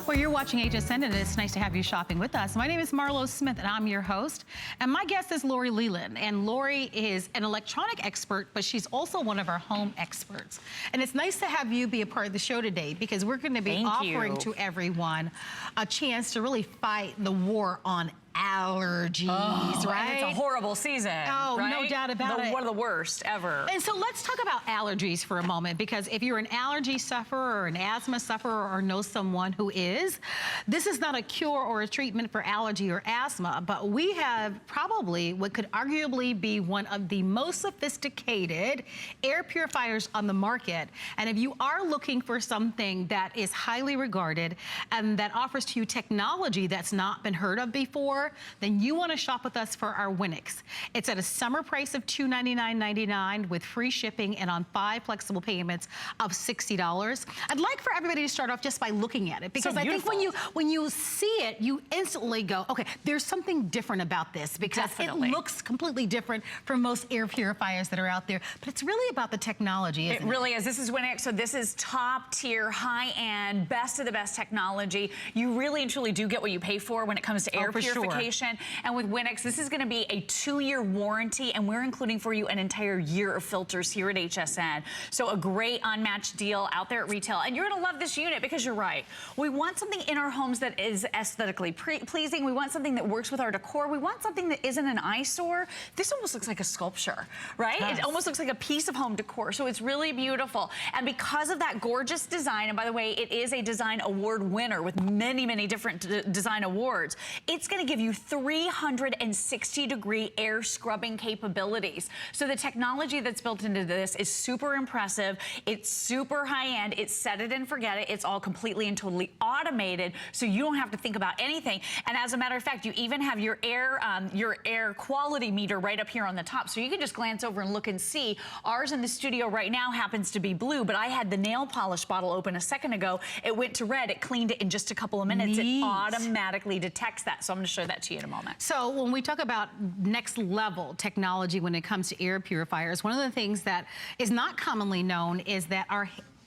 Well, you're watching HSN, and it's nice to have you shopping with us. My name is Marlo Smith, and I'm your host. And my guest is Lori Leland. And Lori is an electronic expert, but she's also one of our home experts. And it's nice to have you be a part of the show today because we're going to be offering to everyone a chance to really fight the war on allergies, right? And it's a horrible season. Oh, right? no doubt about it. One of the worst ever. And so let's talk about allergies for a moment, because if you're an allergy sufferer or an asthma sufferer or know someone who is, this is not a cure or a treatment for allergy or asthma, but we have probably what could arguably be one of the most sophisticated air purifiers on the market. And if you are looking for something that is highly regarded and that offers to you technology that's not been heard of before, then you want to shop with us for our Winix. It's at a summer price of $299.99 with free shipping and on 5 flexible payments of $60. I'd like for everybody to start off just by looking at it, because I think when you see it, you instantly go, okay, there's something different about this, because it looks completely different from most air purifiers that are out there. But it's really about the technology, isn't it? It really is. This is Winix, so this is top tier, high-end, best of the best technology. You really and truly do get what you pay for when it comes to air purification. And with Winix, this is going to be a 2-year warranty, and we're including for you an entire year of filters here at HSN. So a great unmatched deal out there at retail. And you're going to love this unit, because you're right. We want something in our homes that is aesthetically pleasing. We want something that works with our decor. We want something that isn't an eyesore. This almost looks like a sculpture, right? Yes. It almost looks like a piece of home decor. So it's really beautiful. And because of that gorgeous design, and by the way, it is a design award winner with many, many different design awards, it's going to give you 360-degree air scrubbing capabilities. So the technology that's built into this is super impressive. It's super high-end. It's set it and forget it. It's all completely and totally automated, so you don't have to think about anything. And as a matter of fact, you even have your air quality meter right up here on the top, so you can just glance over and look and see. Ours in the studio right now happens to be blue, but I had the nail polish bottle open a second ago. It went to red. It cleaned it in just a couple of minutes. Neat. It automatically detects that. So I'm going to show that that to you in a moment. So when we talk about next level technology when it comes to air purifiers, one of the things that is not commonly known is that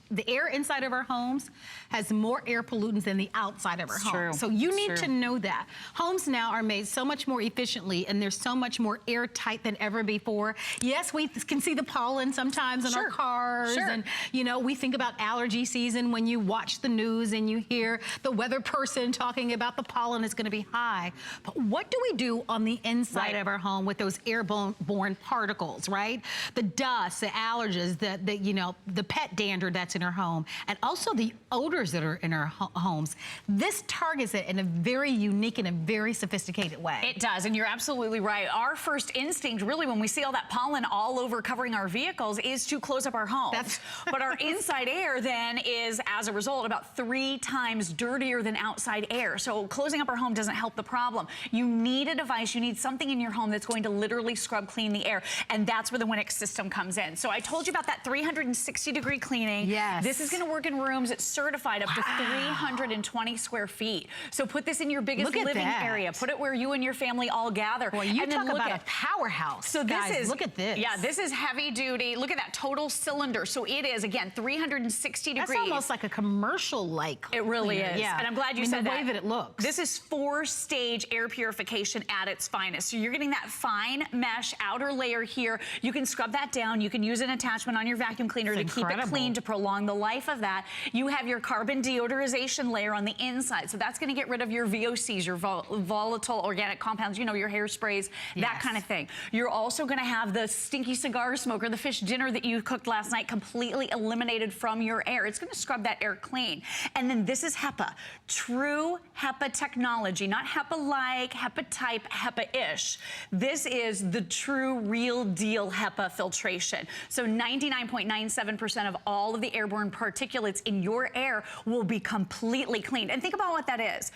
the air inside of our homes has more air pollutants than the outside of our homes. So you need to know that. Homes now are made so much more efficiently, and they're so much more airtight than ever before. Yes, we can see the pollen sometimes in our cars, and you know, we think about allergy season when you watch the news and you hear the weather person talking about the pollen is going to be high. But what do we do on the inside of our home with those airborne particles, right? The dust, the allergens, the you know, the pet dander that's in our home, and also the odors that are in our homes. This targets it in a very unique and a very sophisticated way. It does, and you're absolutely right. Our first instinct, really, when we see all that pollen all over covering our vehicles, is to close up our homes. But our inside air then is, as a result, about 3 times dirtier than outside air. So closing up our home doesn't help the problem. You need a device, you need something in your home that's going to literally scrub clean the air, and that's where the Winix system comes in. So I told you about that 360-degree cleaning. This is going to work in rooms. It's certified up to 320 square feet. So put this in your biggest living area. Put it where you and your family all gather. Well, you talk about a powerhouse. So guys, this is, look at this. Yeah, this is heavy duty. Look at that total cylinder. So it is, again, 360 degrees. That's almost like a commercial-like. It really is. Yeah. And I'm glad you said the way that it looks. This is 4-stage air purification at its finest. So you're getting that fine mesh outer layer here. You can scrub that down. You can use an attachment on your vacuum cleaner to keep it clean, to prolong the life of that. You have your carbon deodorization layer on the inside. So that's going to get rid of your VOCs, your volatile organic compounds, you know, your hairsprays, that kind of thing. You're also going to have the stinky cigar smoker, the fish dinner that you cooked last night, completely eliminated from your air. It's going to scrub that air clean. And then this is HEPA, true HEPA technology, not HEPA-like, HEPA-type, HEPA-ish. This is the true, real deal HEPA filtration. So 99.97% of all of the airborne particulates in your air will be completely cleaned. And think about what that is.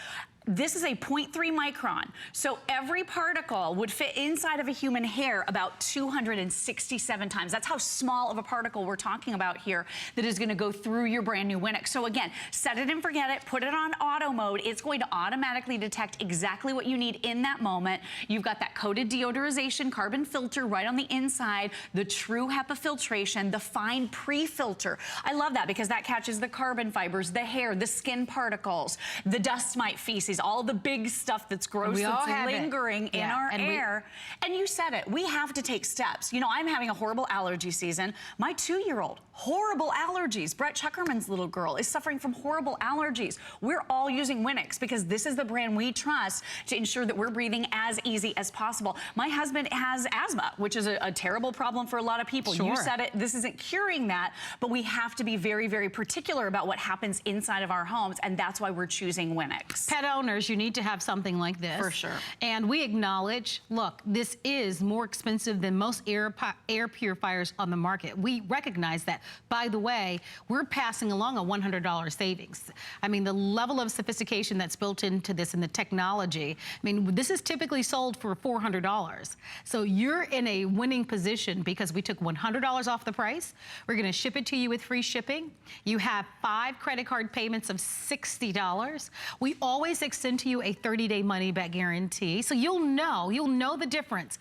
This is a 0.3 micron. So every particle would fit inside of a human hair about 267 times. That's how small of a particle we're talking about here that is going to go through your brand new Winix. So again, set it and forget it, put it on auto mode. It's going to automatically detect exactly what you need in that moment. You've got that coated deodorization carbon filter right on the inside, the true HEPA filtration, the fine pre-filter. I love that because that catches the carbon fibers, the hair, the skin particles, the dust mite feces, all the big stuff that's gross, that's lingering in our air. And you said it, we have to take steps. You know, I'm having a horrible allergy season. My 2-year-old, horrible allergies. Brett Chuckerman's little girl is suffering from horrible allergies. We're all using Winix because this is the brand we trust to ensure that we're breathing as easy as possible. My husband has asthma, which is a terrible problem for a lot of people. You said it, this isn't curing that, but we have to be very, very particular about what happens inside of our homes, and that's why we're choosing Winix. Pet owners, you need to have something like this. For sure. And we acknowledge, look, this is more expensive than most air purifiers on the market. We recognize that. By the way, we're passing along a $100 savings. I mean, the level of sophistication that's built into this and the technology, I mean, this is typically sold for $400. So you're in a winning position because we took $100 off the price. We're going to ship it to you with free shipping. You have 5 credit card payments of $60. We always extend to you a 30-day money-back guarantee, so you'll know the difference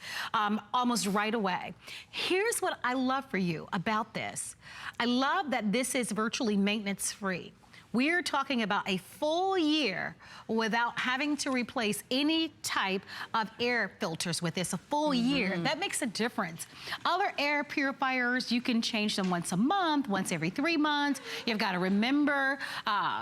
almost right away. Here's what I love for you about this. I love that this is virtually maintenance-free. We're talking about a full year without having to replace any type of air filters with this, a full year. That makes a difference. Other air purifiers, you can change them once a month, once every 3 months. You've got to remember,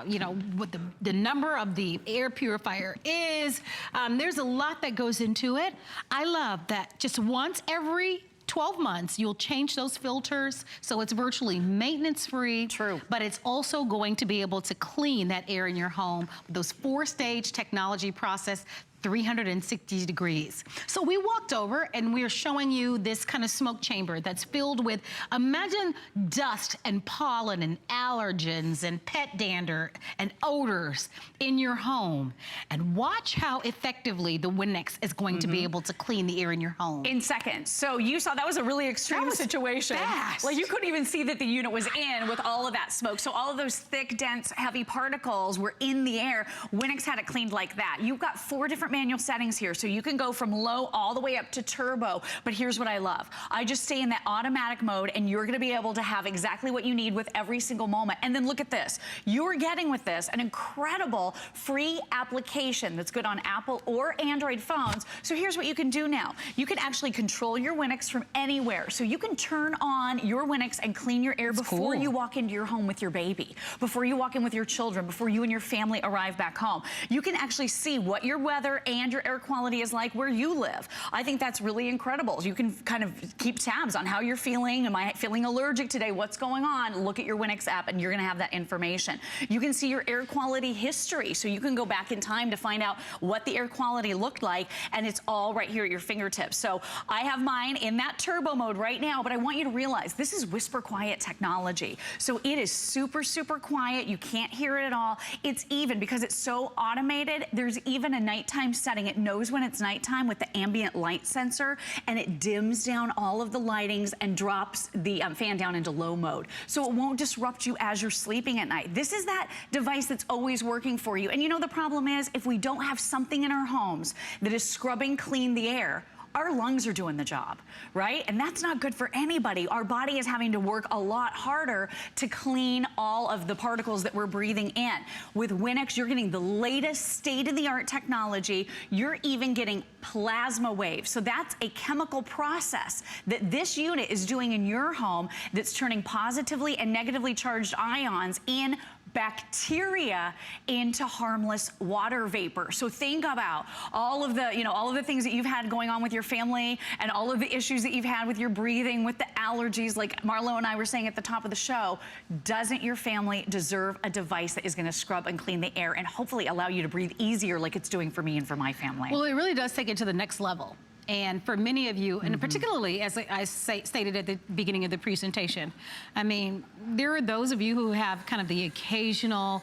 you know, what the number of the air purifier is. There's a lot that goes into it. I love that just once every 12 months, you'll change those filters, so it's virtually maintenance-free. True. But it's also going to be able to clean that air in your home with those 4-stage technology process, 360 degrees. So we walked over and we're showing you this kind of smoke chamber that's filled with, imagine dust and pollen and allergens and pet dander and odors in your home. And watch how effectively the Winix is going to be able to clean the air in your home. In seconds. So you saw that was a really extreme situation. Fast. Like you couldn't even see that the unit was in with all of that smoke. So all of those thick, dense, heavy particles were in the air. Winix had it cleaned like that. You've got 4 different different manual settings here. So you can go from low all the way up to turbo. But here's what I love. I just stay in that automatic mode, and you're gonna be able to have exactly what you need with every single moment. And then look at this. You're getting with this an incredible free application that's good on Apple or Android phones. So here's what you can do now. You can actually control your Winix from anywhere. So you can turn on your Winix and clean your air before you walk into your home with your baby, before you walk in with your children, before you and your family arrive back home. You can actually see what your weather and your air quality is like where you live. I think that's really incredible. You can kind of keep tabs on how you're feeling. Am I feeling allergic today? What's going on? Look at your Winix app and you're gonna have that information. You can see your air quality history. So you can go back in time to find out what the air quality looked like, and it's all right here at your fingertips. So I have mine in that turbo mode right now, but I want you to realize this is whisper quiet technology. So it is super, super quiet. You can't hear it at all. It's even, because it's so automated, there's even a nighttime setting. It knows when it's nighttime with the ambient light sensor, and it dims down all of the lightings and drops the fan down into low mode. So it won't disrupt you as you're sleeping at night. This is that device that's always working for you. And you know the problem is, if we don't have something in our homes that is scrubbing clean the air, our lungs are doing the job, right? And that's not good for anybody. Our body is having to work a lot harder to clean all of the particles that we're breathing in. With Winix, you're getting the latest state-of-the-art technology. You're even getting plasma waves. So that's a chemical process that this unit is doing in your home that's turning positively and negatively charged ions in bacteria into harmless water vapor. So think about all of the, all of the things that you've had going on with your family and all of the issues that you've had with your breathing, with the allergies, like Marlo and I were saying at the top of the show. Doesn't your family deserve a device that is going to scrub and clean the air and hopefully allow you to breathe easier like it's doing for me and for my family? Well, it really does take it to the next level. And for many of you, and particularly as I stated at the beginning of the presentation, I mean, there are those of you who have kind of the occasional,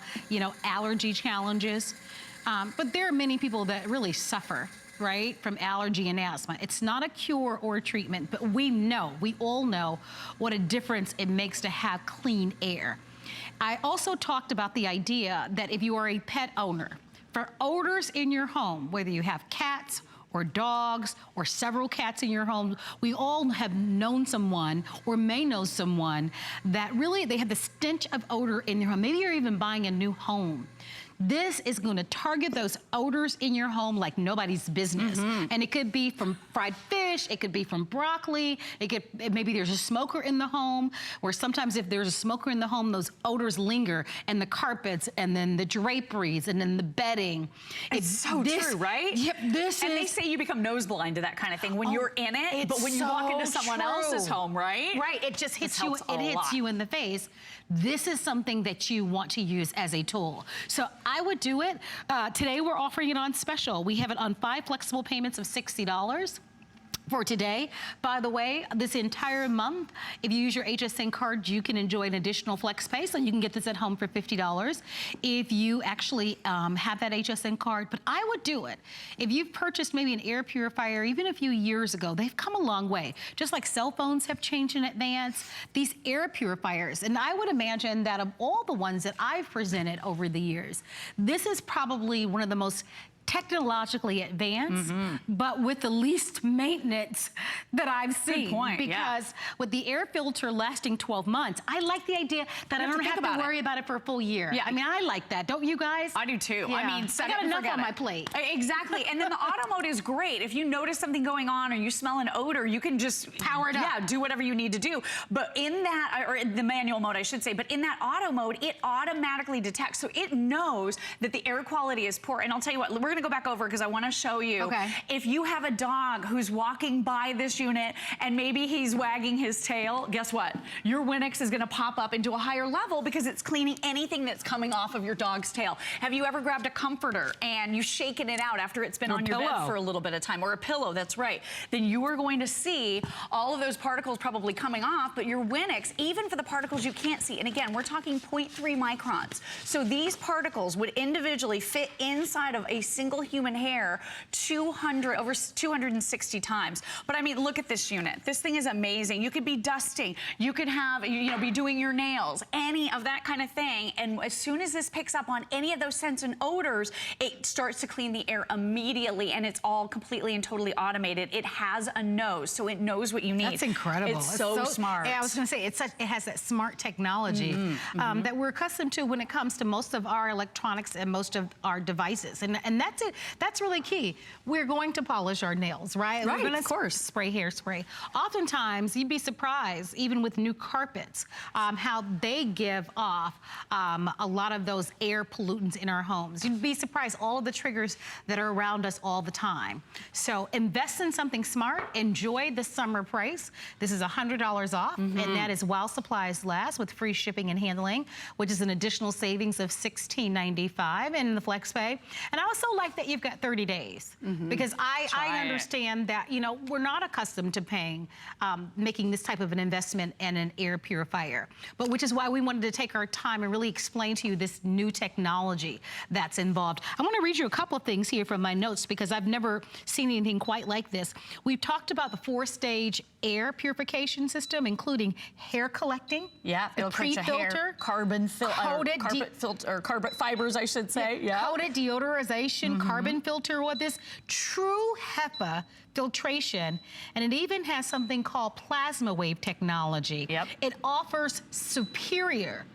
allergy challenges, but there are many people that really suffer, right, from allergy and asthma. It's not a cure or a treatment, but we all know what a difference it makes to have clean air. I also talked about the idea that if you are a pet owner, for odors in your home, whether you have cats or dogs, or several cats in your home, we all have known someone, or may know someone, that really, they have the stench of odor in their home. Maybe you're even buying a new home. This is going to target those odors in your home like nobody's business. And it could be from fried fish, it could be from broccoli, maybe there's a smoker in the home, or sometimes if there's a smoker in the home, those odors linger, and the carpets, and then the draperies, and then the bedding. It's so true, right? Yep, they say you become nose blind to that kind of thing when you're in it, but when you walk into someone else's home, right? Right, it just hits you, it hits you in the face. This is something that you want to use as a tool. So I would do it. Today we're offering it on special. We have it on 5 flexible payments of $60. For today. By the way, this entire month, if you use your HSN card, you can enjoy an additional flex pay, so you can get this at home for $50 if you actually have that HSN card. But I would do it. If you've purchased maybe an air purifier even a few years ago, they've come a long way. Just like cell phones have changed in advance, these air purifiers, and I would imagine that of all the ones that I've presented over the years, this is probably one of the most technologically advanced, but with the least maintenance that I've seen. Good point, because with the air filter lasting 12 months, I like the idea that I don't have to worry about it for a full year. Yeah. I mean, I like that. Don't you guys? I do too. Yeah. I mean, I got enough on my plate. Exactly. And then the auto mode is great. If you notice something going on or you smell an odor, you can just power it up. Yeah, do whatever you need to do. But in that, or in the manual mode, I should say, but in that auto mode, it automatically detects. So it knows that the air quality is poor. And I'll tell you what, we're going to go back over because I want to show you. If you have a dog who's walking by this unit and maybe he's wagging his tail, guess what? Your Winix is going to pop up into a higher level because it's cleaning anything that's coming off of your dog's tail. Have you ever grabbed a comforter and you've shaken it out after it's been on your bed for a little bit of time, or a pillow, that's right. Then you are going to see all of those particles probably coming off, but your Winix, even for the particles you can't see, and again, we're talking 0.3 microns. So these particles would individually fit inside of a single single human hair over 260 times. But I mean, look at this unit. This thing is amazing. You could be dusting. You could have, you know, be doing your nails, any of that kind of thing. And as soon as this picks up on any of those scents and odors, it starts to clean the air immediately, and it's all completely and totally automated. It has a nose, so it knows what you need. That's incredible. It's so smart. Yeah, I was going to say, it has that smart technology that we're accustomed to when it comes to most of our electronics and most of our devices. And that's it. That's really key. We're going to polish our nails, right? Right, we're going of course. Spray hairspray. Oftentimes, you'd be surprised, even with new carpets, how they give off a lot of those air pollutants in our homes. You'd be surprised all of the triggers that are around us all the time. So invest in something smart. Enjoy the summer price. This is $100 off, and that is while supplies last, with free shipping and handling, which is an additional savings of $16.95 in the FlexPay. And I also like that you've got 30 days because I understand that, you know, we're not accustomed to paying, making this type of an investment in an air purifier, but which is why we wanted to take our time and really explain to you this new technology that's involved. I want to read you a couple of things here from my notes because I've never seen anything quite like this. We've talked about the 4-stage air purification system, including hair collecting, the pre-filter, carbon fibers, I should say. Coated deodorization, carbon filter with this true HEPA filtration, and it even has something called plasma wave technology. It offers superior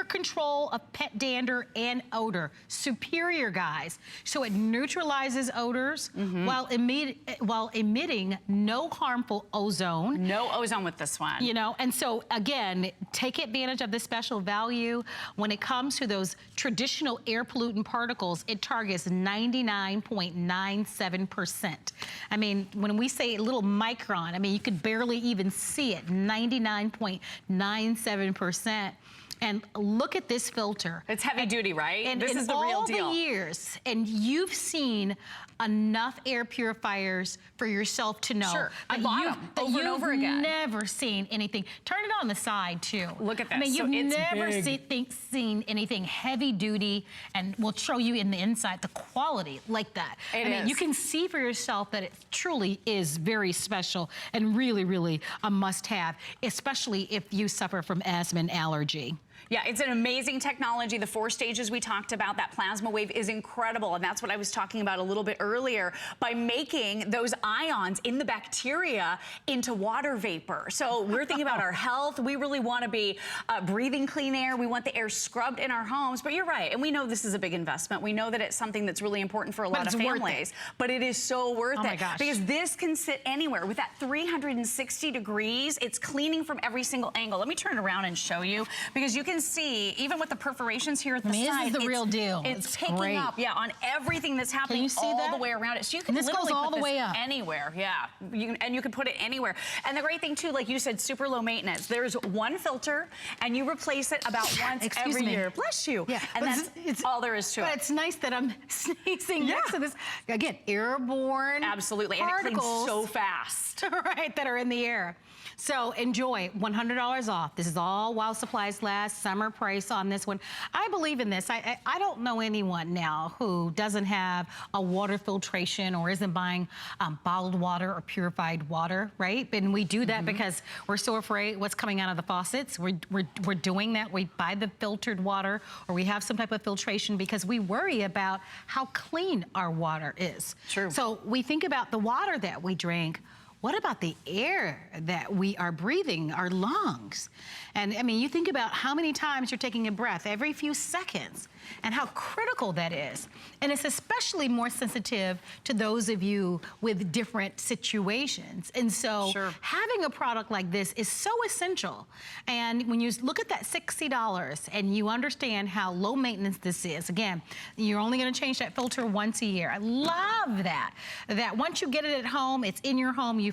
control of pet dander and odor. Superior, guys. So it neutralizes odors while emitting no harmful ozone. No ozone with this one. You know, and so again, take advantage of this special value. When it comes to those traditional air pollutant particles, it targets 99.97%. I mean, when we say a little micron, I mean, you could barely even see it, 99.97%. And look at this filter. It's heavy duty, right? And this is the real deal. all the years, and you've seen enough air purifiers for yourself to know. Sure, I bought them over and over again. You've never seen anything. Turn it on the side, too. Look at this. I mean, So you've it's never big. seen anything heavy duty, and we'll show you in the inside the quality like that. I mean, you can see for yourself that it truly is very special and really, really a must-have, especially if you suffer from asthma and allergy. Yeah, it's an amazing technology. The 4 stages we talked about, that plasma wave is incredible. And that's what I was talking about a little bit earlier, by making those ions in the bacteria into water vapor. So we're thinking about our health. We really want to be breathing clean air. We want the air scrubbed in our homes. But you're right. And we know this is a big investment. We know that it's something that's really important for a lot of families. But it is so worth it. Because this can sit anywhere. With that 360 degrees, it's cleaning from every single angle. Let me turn it around and show you. Because you can see, even with the perforations here at the side, this is the real deal. It's picking up, on everything that's happening all the way around it. So you can literally put this anywhere, and you can put it anywhere. And the great thing too, like you said, super low maintenance. There's one filter, and you replace it about once every year. Bless you. Yeah, and that's all there is to it. But it's nice that I'm sneezing next to this. Again, airborne absolutely, particles, and it cleans so fast, right? That are in the air. So enjoy, $100 off. This is all while supplies last, summer price on this one. I believe in this. I don't know anyone now who doesn't have a water filtration or isn't buying bottled water or purified water, right? And we do that because we're so afraid what's coming out of the faucets. We're doing that. We buy the filtered water, or we have some type of filtration because we worry about how clean our water is. True. So we think about the water that we drink. What about the air that we are breathing, our lungs? And I mean, you think about how many times you're taking a breath every few seconds and how critical that is. And it's especially more sensitive to those of you with different situations. And so having a product like this is so essential. And when you look at that $60 and you understand how low maintenance this is, again, you're only gonna change that filter once a year. I love that. That once you get it at home, it's in your home, you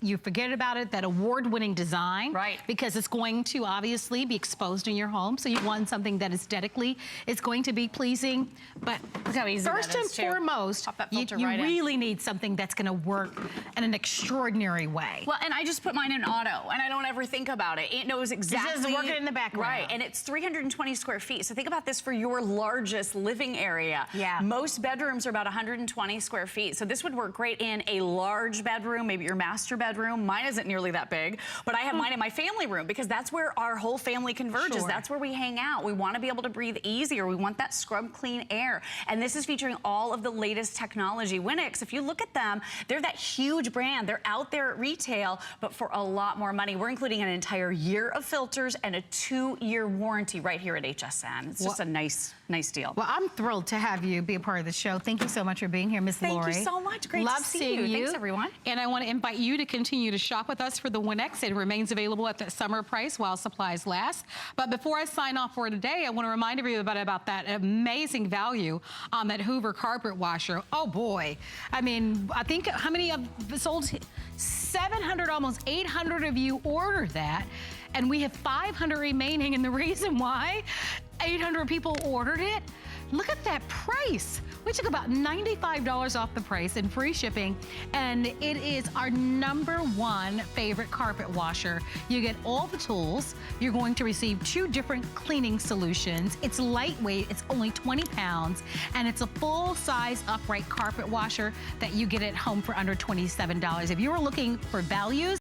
you forget about it, that award-winning design. Right. Because it's going to obviously be exposed in your home. So you want something that aesthetically is going to be pleasing. But look how easy first that and is, too. foremost, Pop that you filter right in. really need something that's going to work in an extraordinary way. Well, and I just put mine in auto, and I don't ever think about it. It knows exactly. It's working in the background. Right, and it's 320 square feet. So think about this for your largest living area. Yeah. Most bedrooms are about 120 square feet. So this would work great in a large bedroom, maybe your master bedroom. Mine isn't nearly that big, but I have mine in my family room because that's where our whole family converges. Sure. That's where we hang out. We want to be able to breathe easier. We want that scrub clean air. And this is featuring all of the latest technology. Winix, if you look at them, they're that huge brand. They're out there at retail, but for a lot more money. We're including an entire year of filters and a 2-year warranty right here at HSN. It's just a nice deal. Well, I'm thrilled to have you be a part of the show. Thank you so much for being here, Miss Lori. Thank you so much. Great Love to see seeing you. Thanks, everyone. And I want to invite you to continue to shop with us for the Winix. It remains available at that summer price while supplies last. But before I sign off for today, I want to remind everybody about that amazing value on that Hoover carpet washer. Oh boy. I mean, I think how many of sold? 700, almost 800 of you ordered that. And we have 500 remaining. And the reason why 800 people ordered it, look at that price. We took about $95 off the price and free shipping, and it is our #1 favorite carpet washer. You get all the tools. You're going to receive 2 different cleaning solutions. It's lightweight, it's only 20 pounds, and it's a full-size upright carpet washer that you get at home for under $27. If you were looking for values,